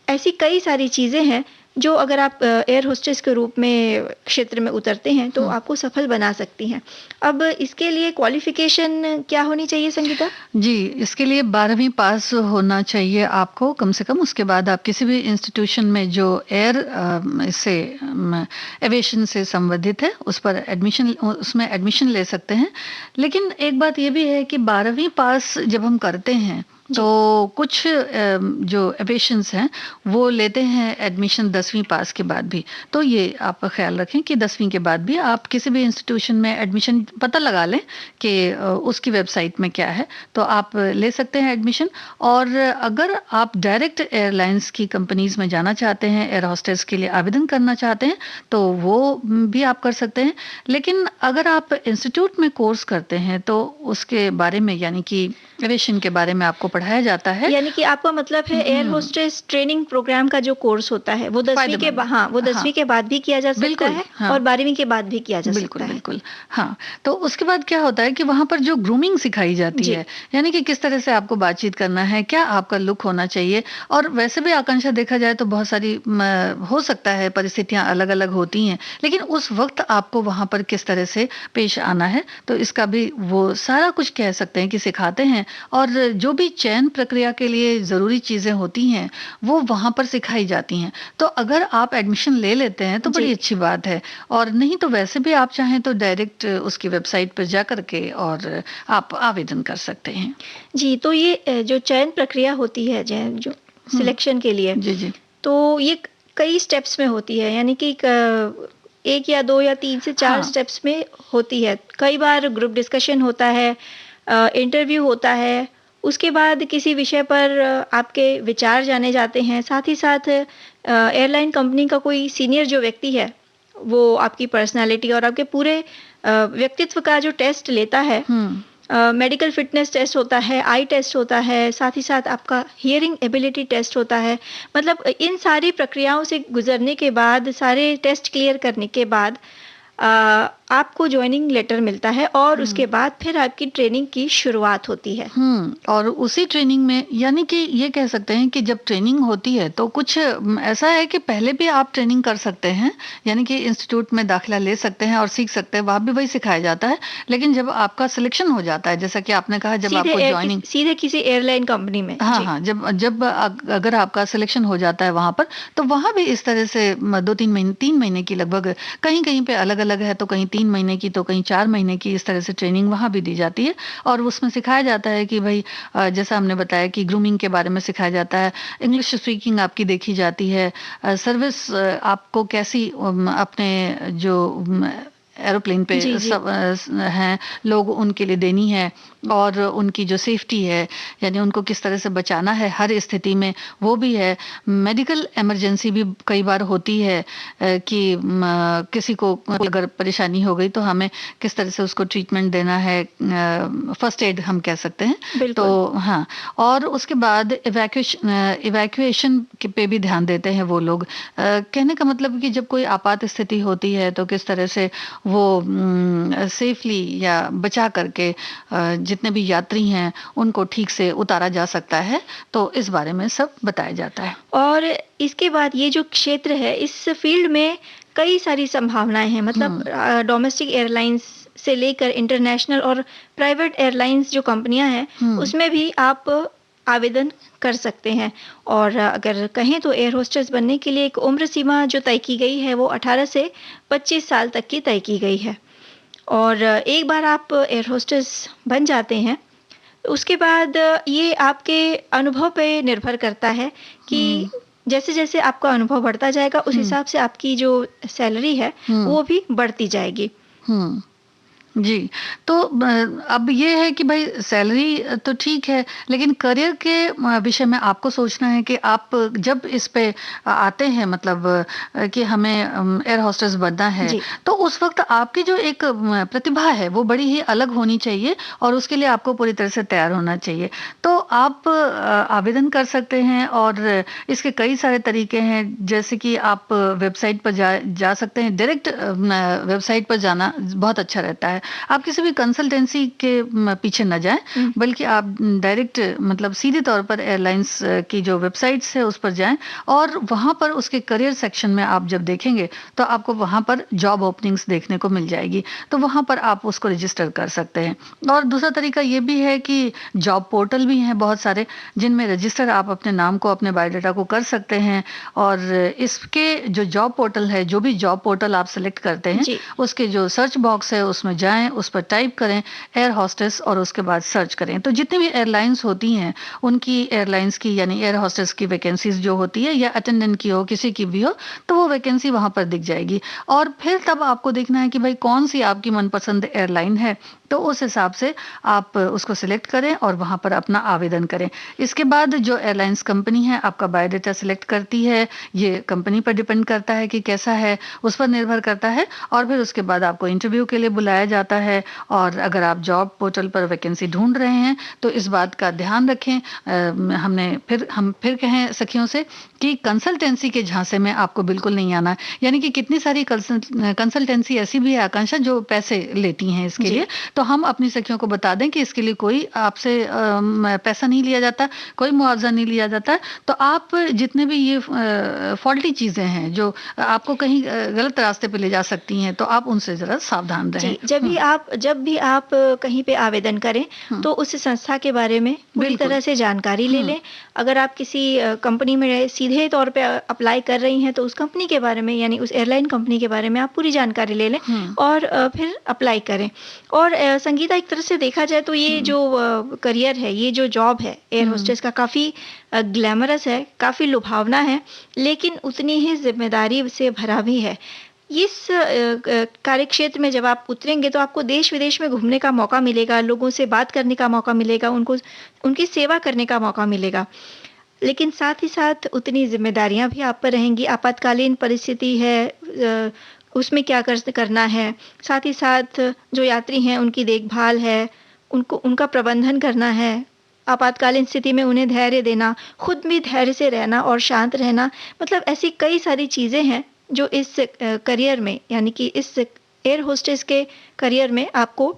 ऐसी कई सारी चीज़ें हैं जो अगर आप एयर होस्टेस के रूप में क्षेत्र में उतरते हैं तो आपको सफल बना सकती हैं। अब इसके लिए क्वालिफिकेशन क्या होनी चाहिए संगीता? जी, इसके लिए 12वीं पास होना चाहिए आपको कम से कम। उसके बाद आप किसी भी इंस्टीट्यूशन में जो एविएशन से संबंधित है उसमें एडमिशन ले सकते हैं। लेकिन एक बात ये भी है कि 12वीं पास जब हम करते हैं तो कुछ जो एविएशंस हैं वो लेते हैं एडमिशन 10वीं पास के बाद भी। तो ये आप ख्याल रखें कि 10वीं के बाद भी आप किसी भी इंस्टीट्यूशन में एडमिशन पता लगा लें कि उसकी वेबसाइट में क्या है, तो आप ले सकते हैं एडमिशन। और अगर आप डायरेक्ट एयरलाइंस की कंपनीज में जाना चाहते हैं, एयर होस्टेस के लिए आवेदन करना चाहते हैं, तो वो भी आप कर सकते हैं। लेकिन अगर आप इंस्टीट्यूट में कोर्स करते हैं तो उसके बारे में, यानी कि एविएशन के बारे में आपको पढ़ाया जाता है। यानी कि आपका मतलब है एयर होस्टेस ट्रेनिंग प्रोग्राम का जो कोर्स होता है वो 10वीं के बाद भी किया जा सकता है और 12वीं के बाद भी किया जा सकता है। बिल्कुल। हाँ, तो उसके बाद क्या होता है कि वहाँ पर जो ग्रूमिंग सिखाई जाती है, यानी कि किस तरह से आपको बातचीत करना है, क्या आपका लुक होना चाहिए। और वैसे भी आकांक्षा देखा जाए तो बहुत सारी हो सकता है परिस्थितियां अलग अलग होती हैं, लेकिन उस वक्त आपको वहाँ पर किस तरह से पेश आना है, तो इसका भी वो सारा कुछ कह सकते हैं कि सिखाते हैं। और जो भी चयन प्रक्रिया के लिए ज़रूरी चीज़ें होती हैं वो वहाँ पर सिखाई जाती हैं। तो अगर आप एडमिशन ले लेते हैं तो बड़ी अच्छी बात है, और नहीं तो वैसे भी आप चाहें तो डायरेक्ट उसकी वेबसाइट पर जा करके और आप आवेदन कर सकते हैं। जी, तो ये जो चयन प्रक्रिया होती है जो सिलेक्शन के लिए, जी, तो ये कई स्टेप्स में होती है, यानी कि 1 या 2 या 3 से 4 स्टेप्स में होती है। कई बार ग्रुप डिस्कशन होता है, इंटरव्यू होता है, उसके बाद किसी विषय पर आपके विचार जाने जाते हैं। साथ ही साथ एयरलाइन कंपनी का कोई सीनियर जो व्यक्ति है, वो आपकी पर्सनैलिटी और आपके पूरे व्यक्तित्व का जो टेस्ट लेता है, मेडिकल फिटनेस टेस्ट होता है, आई टेस्ट होता है, साथ ही साथ आपका हियरिंग एबिलिटी टेस्ट होता है। मतलब इन सारी प्रक्रियाओं से गुजरने के बाद, सारे टेस्ट क्लियर करने के बाद आपको ज्वाइनिंग लेटर मिलता है और उसके बाद फिर आपकी ट्रेनिंग की शुरुआत होती है। और उसी ट्रेनिंग में, यानी कि ये कह सकते हैं कि जब ट्रेनिंग होती है तो कुछ ऐसा है कि पहले भी आप ट्रेनिंग कर सकते हैं, यानी कि इंस्टीट्यूट में दाखिला ले सकते हैं और सीख सकते हैं, वहाँ भी वही सिखाया जाता है। लेकिन जब आपका सिलेक्शन हो जाता है, जैसा कि आपने कहा, जब आपको ज्वाइनिंग सीधे किसी एयरलाइन कंपनी में, हाँ, जब अगर आपका सिलेक्शन हो जाता है वहाँ पर, तो वहाँ भी इस तरह से 3 महीने की लगभग, कहीं पे अलग अलग है, तो कहीं 3 महीने की, तो कहीं 4 महीने की, इस तरह से ट्रेनिंग वहाँ भी दी जाती है। और उसमें सिखाया जाता है कि भाई जैसा हमने बताया कि ग्रूमिंग के बारे में सिखाया जाता है, इंग्लिश स्पीकिंग आपकी देखी जाती है, सर्विस आपको कैसी अपने जो एरोप्लेन पे सब हैं लोग उनके लिए देनी है, और उनकी जो सेफ्टी है, यानी उनको किस तरह से बचाना है हर स्थिति में, वो भी है। मेडिकल इमरजेंसी भी कई बार होती है कि किसी को अगर परेशानी हो गई तो हमें किस तरह से उसको ट्रीटमेंट देना है, फर्स्ट एड हम कह सकते हैं। तो हाँ, और उसके बाद इवैक्यूएशन पे भी ध्यान देते हैं वो लोग। कहने का मतलब कि जब कोई आपात स्थिति होती है तो किस तरह से वो सेफली या बचा करके जितने भी यात्री हैं उनको ठीक से उतारा जा सकता है, तो इस बारे में सब बताया जाता है। और इसके बाद ये जो क्षेत्र है, इस फील्ड में कई सारी संभावनाएं हैं। मतलब डोमेस्टिक एयरलाइंस से लेकर इंटरनेशनल और प्राइवेट एयरलाइंस जो कंपनियां हैं, उसमें भी आप आवेदन कर सकते हैं। और अगर कहें तो एयर होस्टेस बनने के लिए एक उम्र सीमा जो तय की गई है वो 18 से 25 साल तक की तय की गई है। और एक बार आप एयर होस्टेस बन जाते हैं, उसके बाद ये आपके अनुभव पे निर्भर करता है कि जैसे जैसे आपका अनुभव बढ़ता जाएगा उस हिसाब से आपकी जो सैलरी है वो भी बढ़ती जाएगी। जी, तो अब ये है कि भाई सैलरी तो ठीक है, लेकिन करियर के विषय में आपको सोचना है कि आप जब इस पे आते हैं, मतलब कि हमें एयर होस्टेस बनना है, तो उस वक्त आपकी जो एक प्रतिभा है वो बड़ी ही अलग होनी चाहिए और उसके लिए आपको पूरी तरह से तैयार होना चाहिए। तो आप आवेदन कर सकते हैं और इसके कई सारे तरीके हैं, जैसे कि आप वेबसाइट पर जा सकते हैं। डायरेक्ट वेबसाइट पर जाना बहुत अच्छा रहता है। आप किसी भी कंसल्टेंसी के पीछे न जाएं, बल्कि आप डायरेक्ट मतलब सीधे तौर पर एयरलाइंस की जो वेबसाइट्स है उस पर जाएं, और वहां पर उसके करियर सेक्शन में आप जब देखेंगे तो आपको वहां पर जॉब ओपनिंग्स देखने को मिल जाएगी, तो वहां पर आप उसको रजिस्टर कर सकते हैं। और दूसरा तरीका ये भी है कि जॉब पोर्टल भी हैं बहुत सारे, जिनमें रजिस्टर आप अपने नाम को, अपने बायोडाटा को कर सकते हैं। और इसके जो जॉब पोर्टल है, जो भी जॉब पोर्टल आप सिलेक्ट करते हैं, उसके जो सर्च बॉक्स है उसमें जाएं, उस पर टाइप करें एयर होस्टेस और उसके बाद सर्च करें। तो जितनी भी एयरलाइंस होती हैं उनकी एयरलाइंस की यानी एयर होस्टेस की वैकेंसीज जो होती है, या अटेंडेंट की हो, किसी की भी हो, तो वो वैकेंसी वहां पर दिख जाएगी। और फिर तब आपको देखना है कि भाई कौन सी आपकी मनपसंद एयरलाइन है, तो उस हिसाब से आप उसको सिलेक्ट करें और वहां पर अपना आवेदन करें। इसके बाद जो एयरलाइंस कंपनी है आपका बायोडाटा सिलेक्ट करती है, ये कंपनी पर डिपेंड करता है कि कैसा है, उस पर निर्भर करता है। और फिर उसके बाद आपको इंटरव्यू के लिए बुलाया जाता है। और अगर आप जॉब पोर्टल पर वैकेंसी ढूंढ रहे हैं तो इस बात का ध्यान रखें, हम फिर कहें सखियों से कि कंसल्टेंसी के झांसे में आपको बिल्कुल नहीं आना। यानी कि कितनी सारी कंसल्टेंसी ऐसी भी है आकांक्षा जो पैसे लेती हैं इसके लिए, तो हम अपनी सखियों को बता दें कि इसके लिए कोई आपसे पैसा नहीं लिया जाता, कोई मुआवजा नहीं लिया जाता। तो आप जितने भी ये फॉल्टी चीजें हैं जो आपको कहीं गलत रास्ते पे ले जा सकती हैं, तो आप उनसे जरा सावधान रहें। जब भी आप कहीं पे आवेदन करें तो उस संस्था के बारे में पूरी तरह से जानकारी ले लें। अगर आप किसी कंपनी में सीधे तौर पे अप्लाई कर रही हैं तो उस कंपनी के बारे में, यानी उस एयरलाइन कंपनी के बारे में आप पूरी जानकारी ले लें और फिर अप्लाई करें। और संगीता, एक तरह से देखा जाए तो ये जो करियर है, ये जो जॉब है एयर होस्टेस का, काफ़ी ग्लैमरस है, काफ़ी लुभावना है, लेकिन उतनी ही जिम्मेदारी से भरा भी है। इस कार्यक्षेत्र में जब आप उतरेंगे तो आपको देश विदेश में घूमने का मौका मिलेगा, लोगों से बात करने का मौका मिलेगा, उनकी सेवा करने का मौका मिलेगा, लेकिन साथ ही साथ उतनी जिम्मेदारियां भी आप पर रहेंगी। आपातकालीन परिस्थिति है, उसमें क्या करना है, साथ ही साथ जो यात्री हैं उनकी देखभाल है, उनका प्रबंधन करना है, आपातकालीन स्थिति में उन्हें धैर्य देना, खुद भी धैर्य से रहना और शांत रहना। मतलब ऐसी कई सारी चीज़ें हैं जो इस करियर में, यानी कि इस एयर होस्टेस के करियर में आपको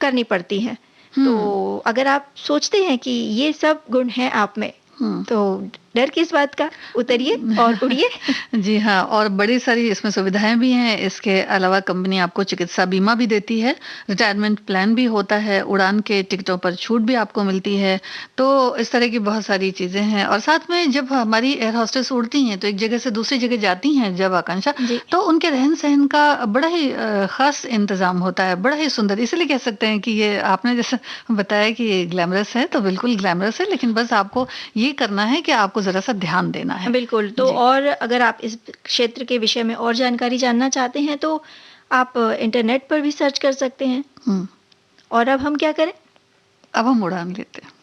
करनी पड़ती हैं। तो अगर आप सोचते हैं कि ये सब गुण हैं आप में, तो डर किस बात का, उतरिए और उड़िए। जी हाँ, और बड़ी सारी इसमें सुविधाएं भी हैं। इसके अलावा कंपनी आपको चिकित्सा बीमा भी देती है, रिटायरमेंट प्लान भी होता है, उड़ान के टिकटों पर छूट भी आपको मिलती है। तो इस तरह की बहुत सारी चीज़ें हैं। और साथ में जब हमारी एयर होस्टेस उड़ती हैं तो एक जगह से दूसरी जगह जाती हैं जब आकांक्षा, तो उनके रहन सहन का बड़ा ही खास इंतजाम होता है, बड़ा ही सुंदर। इसलिए कह सकते हैं कि ये आपने जैसे बताया कि ये ग्लैमरस है, तो बिल्कुल ग्लैमरस है, लेकिन बस आपको ये करना है कि आपको जरा सा ध्यान देना है। बिल्कुल। तो और अगर आप इस क्षेत्र के विषय में और जानकारी जानना चाहते हैं तो आप इंटरनेट पर भी सर्च कर सकते हैं। और अब हम क्या करें? अब हम उड़ान लेते हैं।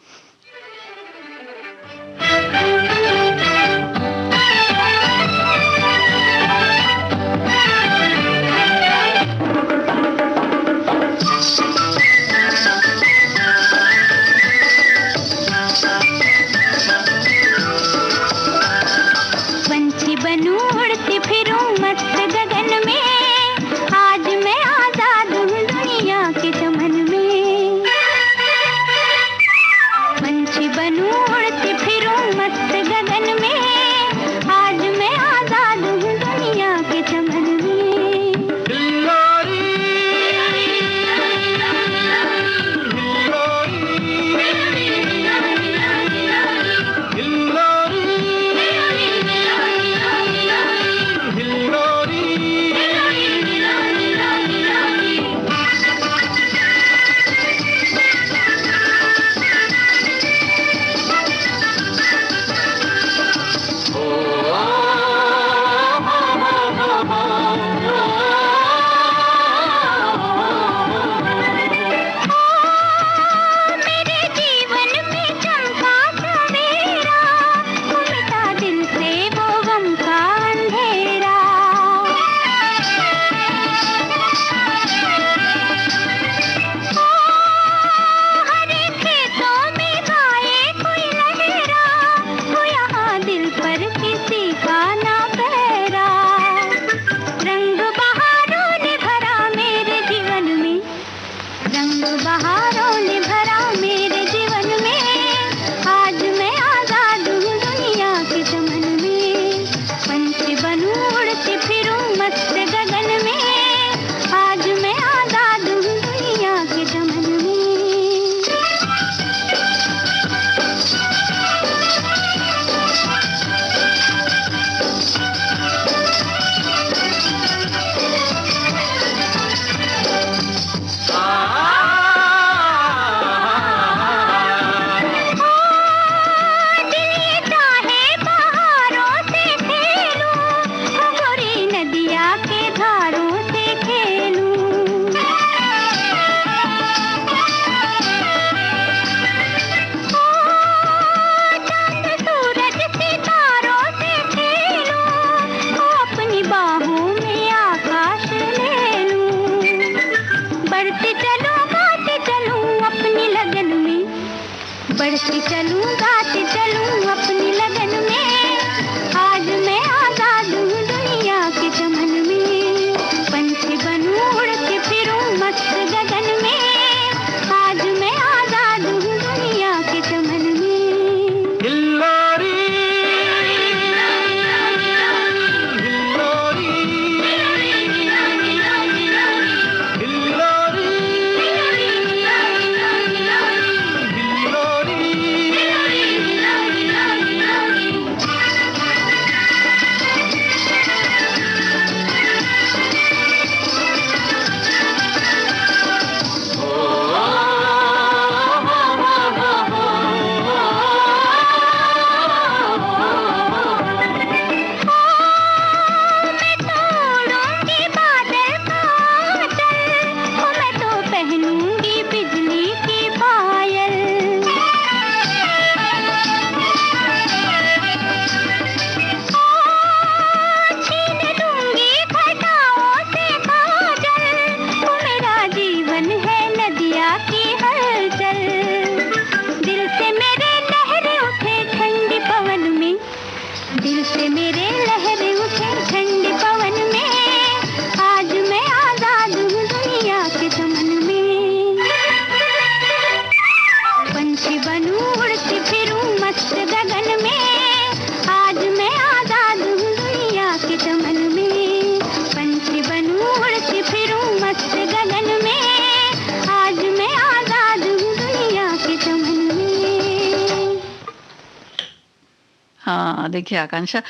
बढ़ती चलूं गाती चलूं अपनी लगन में, आज मैं आजाद हूँ दुनिया के चमन में, पंछी बनूं उड़ के फिरूं मस्त गगन में, हाँ, देखिए आकांक्षा,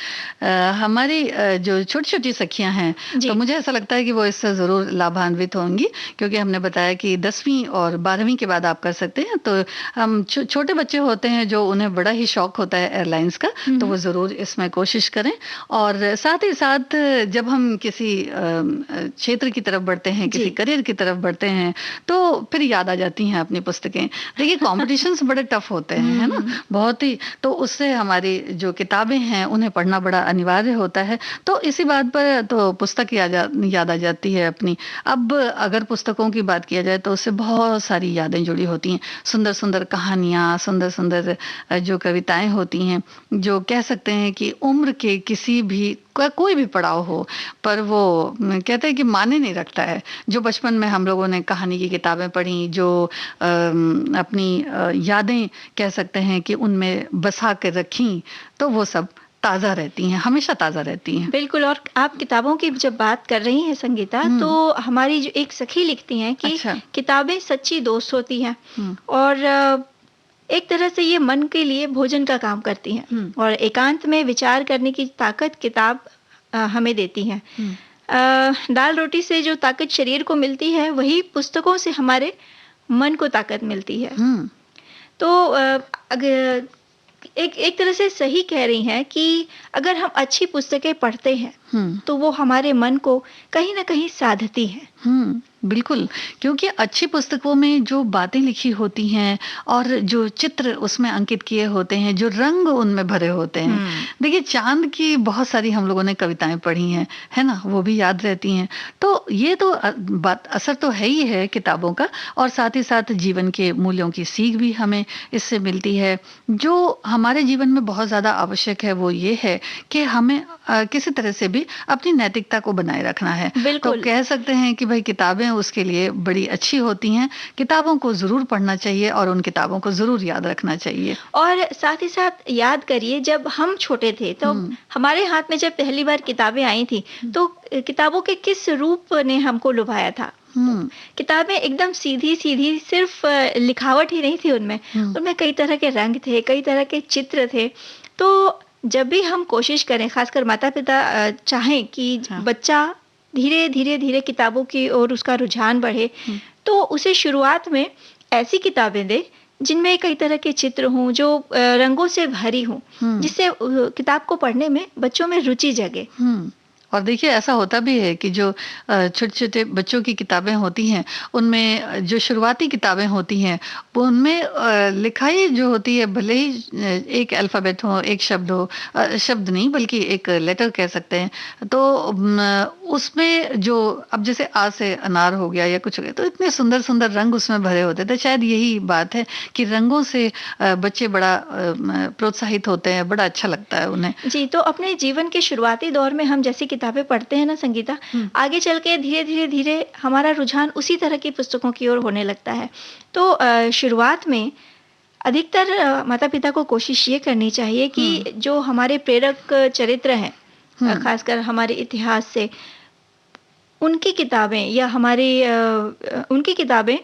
हमारी जो छोटी-छोटी सखियाँ हैं, तो मुझे ऐसा लगता है कि वो इससे ज़रूर लाभान्वित होंगी, क्योंकि हमने बताया कि 10वीं और 12वीं के बाद आप कर सकते हैं। तो हम छोटे बच्चे होते हैं जो उन्हें बड़ा ही शौक होता है एयरलाइंस का, तो वो ज़रूर इसमें कोशिश करें। और साथ ही साथ जब हम किसी क्षेत्र की तरफ बढ़ते हैं, किसी करियर की तरफ बढ़ते हैं, तो फिर याद आ जाती हैं अपनी पुस्तकें। देखिए कॉम्पिटिशंस बड़े टफ होते हैं, है ना, बहुत ही, तो उससे हमारी जो किताबें हैं उन्हें पढ़ना बड़ा अनिवार्य होता है। तो इसी बात पर तो पुस्तक याद आ जाती है अपनी। अब अगर पुस्तकों की बात किया जाए तो उससे बहुत सारी यादें जुड़ी होती हैं, सुंदर सुंदर कहानियाँ, सुंदर सुंदर जो कविताएं होती हैं, जो कह सकते हैं कि उम्र के किसी भी कोई भी पड़ाव हो, पर वो कहते हैं कि माने नहीं रखता है। जो बचपन में हम लोगों ने कहानी की किताबें पढ़ी, जो अपनी यादें कह सकते हैं कि उनमें बसा कर रखी, तो वो सब ताज़ा रहती हैं, हमेशा ताज़ा रहती हैं। बिल्कुल। और आप किताबों की जब बात कर रही हैं संगीता, तो हमारी जो एक सखी लिखती हैं कि किताबें सच्ची दोस्त होती हैं, और एक तरह से ये मन के लिए भोजन का काम करती हैं, और एकांत में विचार करने की ताकत किताब हमें देती है। दाल रोटी से जो ताकत शरीर को मिलती है, वही पुस्तकों से हमारे मन को ताकत मिलती है। तो अगर एक तरह से सही कह रही हैं कि अगर हम अच्छी पुस्तकें पढ़ते हैं, तो वो हमारे मन को कहीं ना कहीं साधती है। बिल्कुल, क्योंकि अच्छी पुस्तकों में जो बातें लिखी होती हैं और जो चित्र उसमें अंकित किए होते हैं, जो रंग उनमें भरे होते हैं। देखिए चांद की बहुत सारी हम लोगों ने कविताएं पढ़ी हैं, है ना, वो भी याद रहती हैं। तो ये तो बात असर तो है ही है किताबों का, और साथ ही साथ जीवन के मूल्यों की सीख भी हमें इससे मिलती है। जो हमारे जीवन में बहुत ज़्यादा आवश्यक है वो ये है कि हमें किसी तरह से भी अपनी नैतिकता को बनाए रखना है। तो कह सकते हैं कि भाई किताबें उसके लिए बड़ी अच्छी होती हैं। किताबों को ज़रूर पढ़ना चाहिए और उन किताबों को ज़रूर याद रखना चाहिए। और साथ ही साथ याद करिए, जब हम छोटे थे तो हमारे हाथ में जब पहली बार किताबें आई थी, तो किताबों के किस रूप ने हमको लुभाया था। किताबें एकदम सीधी सीधी सिर्फ लिखावट ही नहीं थी उनमें कई तरह के रंग थे, कई तरह के चित्र थे। तो जब भी हम कोशिश करें, खासकर माता पिता चाहें कि बच्चा धीरे धीरे धीरे किताबों की ओर उसका रुझान बढ़े, तो उसे शुरुआत में ऐसी किताबें दे जिनमें कई तरह के चित्र हों, जो रंगों से भरी हों, जिससे किताब को पढ़ने में बच्चों में रुचि जगे। और देखिए ऐसा होता भी है कि जो छोटे छोटे बच्चों की किताबें होती हैं, उनमें जो शुरुआती किताबें होती हैं, उनमें लिखाई जो होती है, भले ही एक अल्फ़ाबेट हो, एक शब्द हो, शब्द नहीं बल्कि एक लेटर कह सकते हैं, तो उसमें जो अब जैसे आ से अनार हो गया या कुछ हो गया, तो इतने सुंदर सुंदर रंग उसमें भरे होते थे। शायद यही बात है कि रंगों से बच्चे बड़ा प्रोत्साहित होते हैं, बड़ा अच्छा लगता है उन्हें। जी, तो अपने जीवन के शुरुआती दौर में हम जैसी किताबें पढ़ते हैं ना संगीता, आगे चल के धीरे धीरे धीरे हमारा रुझान उसी तरह की पुस्तकों की ओर होने लगता है। तो शुरुआत में अधिकतर माता पिता को कोशिश ये करनी चाहिए कि जो हमारे प्रेरक चरित्र हैं, खासकर हमारे इतिहास से, उनकी किताबें या उनकी किताबें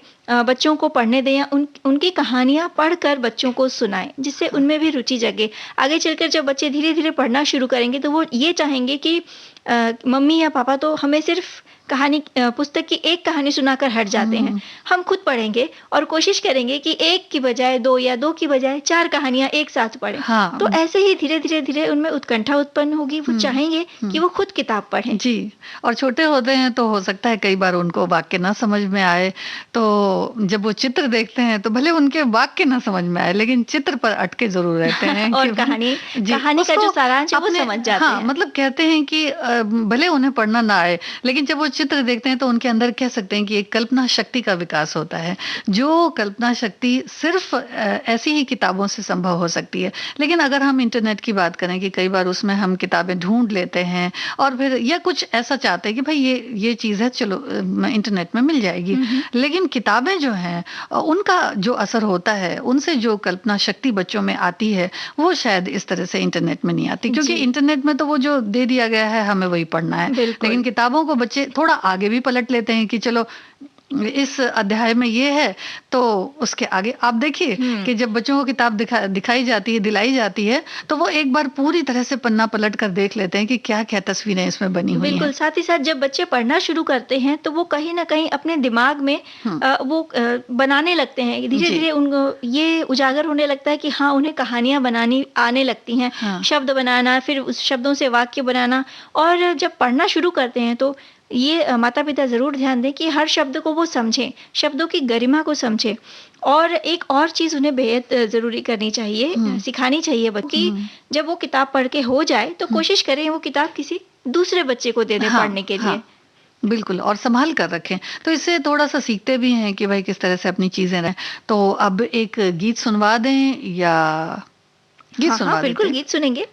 बच्चों को पढ़ने दें, या उनकी कहानियाँ पढ़कर बच्चों को सुनाएं, जिससे उनमें भी रुचि जगे। आगे चलकर जब बच्चे धीरे धीरे पढ़ना शुरू करेंगे, तो वो ये चाहेंगे कि मम्मी या पापा तो हमें सिर्फ पुस्तक की एक कहानी सुनाकर हट जाते हैं, हम खुद पढ़ेंगे और कोशिश करेंगे कि एक की बजाय दो या दो की बजाय 4 कहानियां एक साथ पढ़ें। तो ऐसे ही धीरे धीरे धीरे उनमें उत्कंठा उत्पन्न होगी, वो चाहेंगे कि वो खुद किताब पढ़ें। जी, और छोटे होते हैं तो हो सकता है कई बार उनको वाक्य ना समझ में आए, तो जब वो चित्र देखते हैं तो भले उनके वाक्य ना समझ में आए, लेकिन चित्र पर अटके जरूर रहते हैं और कहानी का जो सारांश है वो समझ जाते हैं। मतलब कहते हैं कि भले उन्हें पढ़ना ना आए, लेकिन जब वो चित्र देखते हैं तो उनके अंदर कह सकते हैं कि एक कल्पना शक्ति का विकास होता है, जो कल्पना शक्ति सिर्फ ऐसी ही किताबों से संभव हो सकती है। लेकिन अगर हम इंटरनेट की बात करें कि कई बार उसमें हम किताबें ढूंढ लेते हैं और फिर या कुछ ऐसा चाहते हैं कि भाई ये चीज़ है, चलो इंटरनेट में मिल जाएगी, लेकिन किताबें जो हैं उनका जो असर होता है, उनसे जो कल्पना शक्ति बच्चों में आती है, वो शायद इस तरह से इंटरनेट में नहीं आती, क्योंकि इंटरनेट में तो वो जो दे दिया गया है हमें वही पढ़ना है। लेकिन किताबों को बच्चे थोड़ा आगे भी पलट लेते हैं कि चलो इस अध्याय में ये है, तो उसके आगे आप देखिए कि जब बच्चों को किताब दिखाई जाती है, दिलाई जाती है, तो वो एक बार पूरी तरह से पन्ना पलट कर देख लेते हैं कि क्या क्या तस्वीरें इसमें बनी हुई हैं। बिल्कुल, साथ ही साथ जब बच्चे पढ़ना शुरू करते हैं तो वो कहीं ना कहीं अपने दिमाग में वो बनाने लगते हैं। धीरे धीरे उनको ये उजागर होने लगता है कि हाँ, उन्हें कहानियां बनानी आने लगती हैं, शब्द बनाना, फिर उस शब्दों से वाक्य बनाना। और जब पढ़ना शुरू करते हैं तो ये माता पिता जरूर ध्यान दें कि हर शब्द को वो समझें, शब्दों की गरिमा को समझें। और एक और चीज उन्हें बेहद जरूरी करनी चाहिए, सिखानी चाहिए बच्चे की, जब वो किताब पढ़ के हो जाए तो कोशिश करें वो किताब किसी दूसरे बच्चे को दे दें पढ़ने के लिए। बिल्कुल, और संभाल कर रखें, तो इससे थोड़ा सा सीखते भी हैं कि भाई किस तरह से अपनी चीजें रहें। तो अब एक गीत सुनवा दें या गीत सुनवा दें? बिल्कुल, गीत सुनेंगे।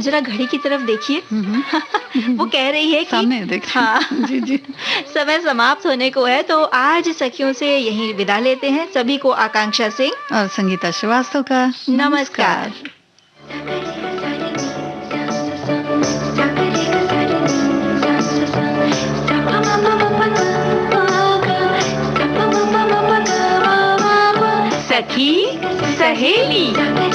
जरा घड़ी की तरफ देखिए। वो कह रही है कि सामने देखिए। हाँ जी जी, समय समाप्त होने को है, तो आज सखियों से यहीं विदा लेते हैं। सभी को आकांक्षा सिंह और संगीता श्रीवास्तव का नमस्कार। सखी सहेली।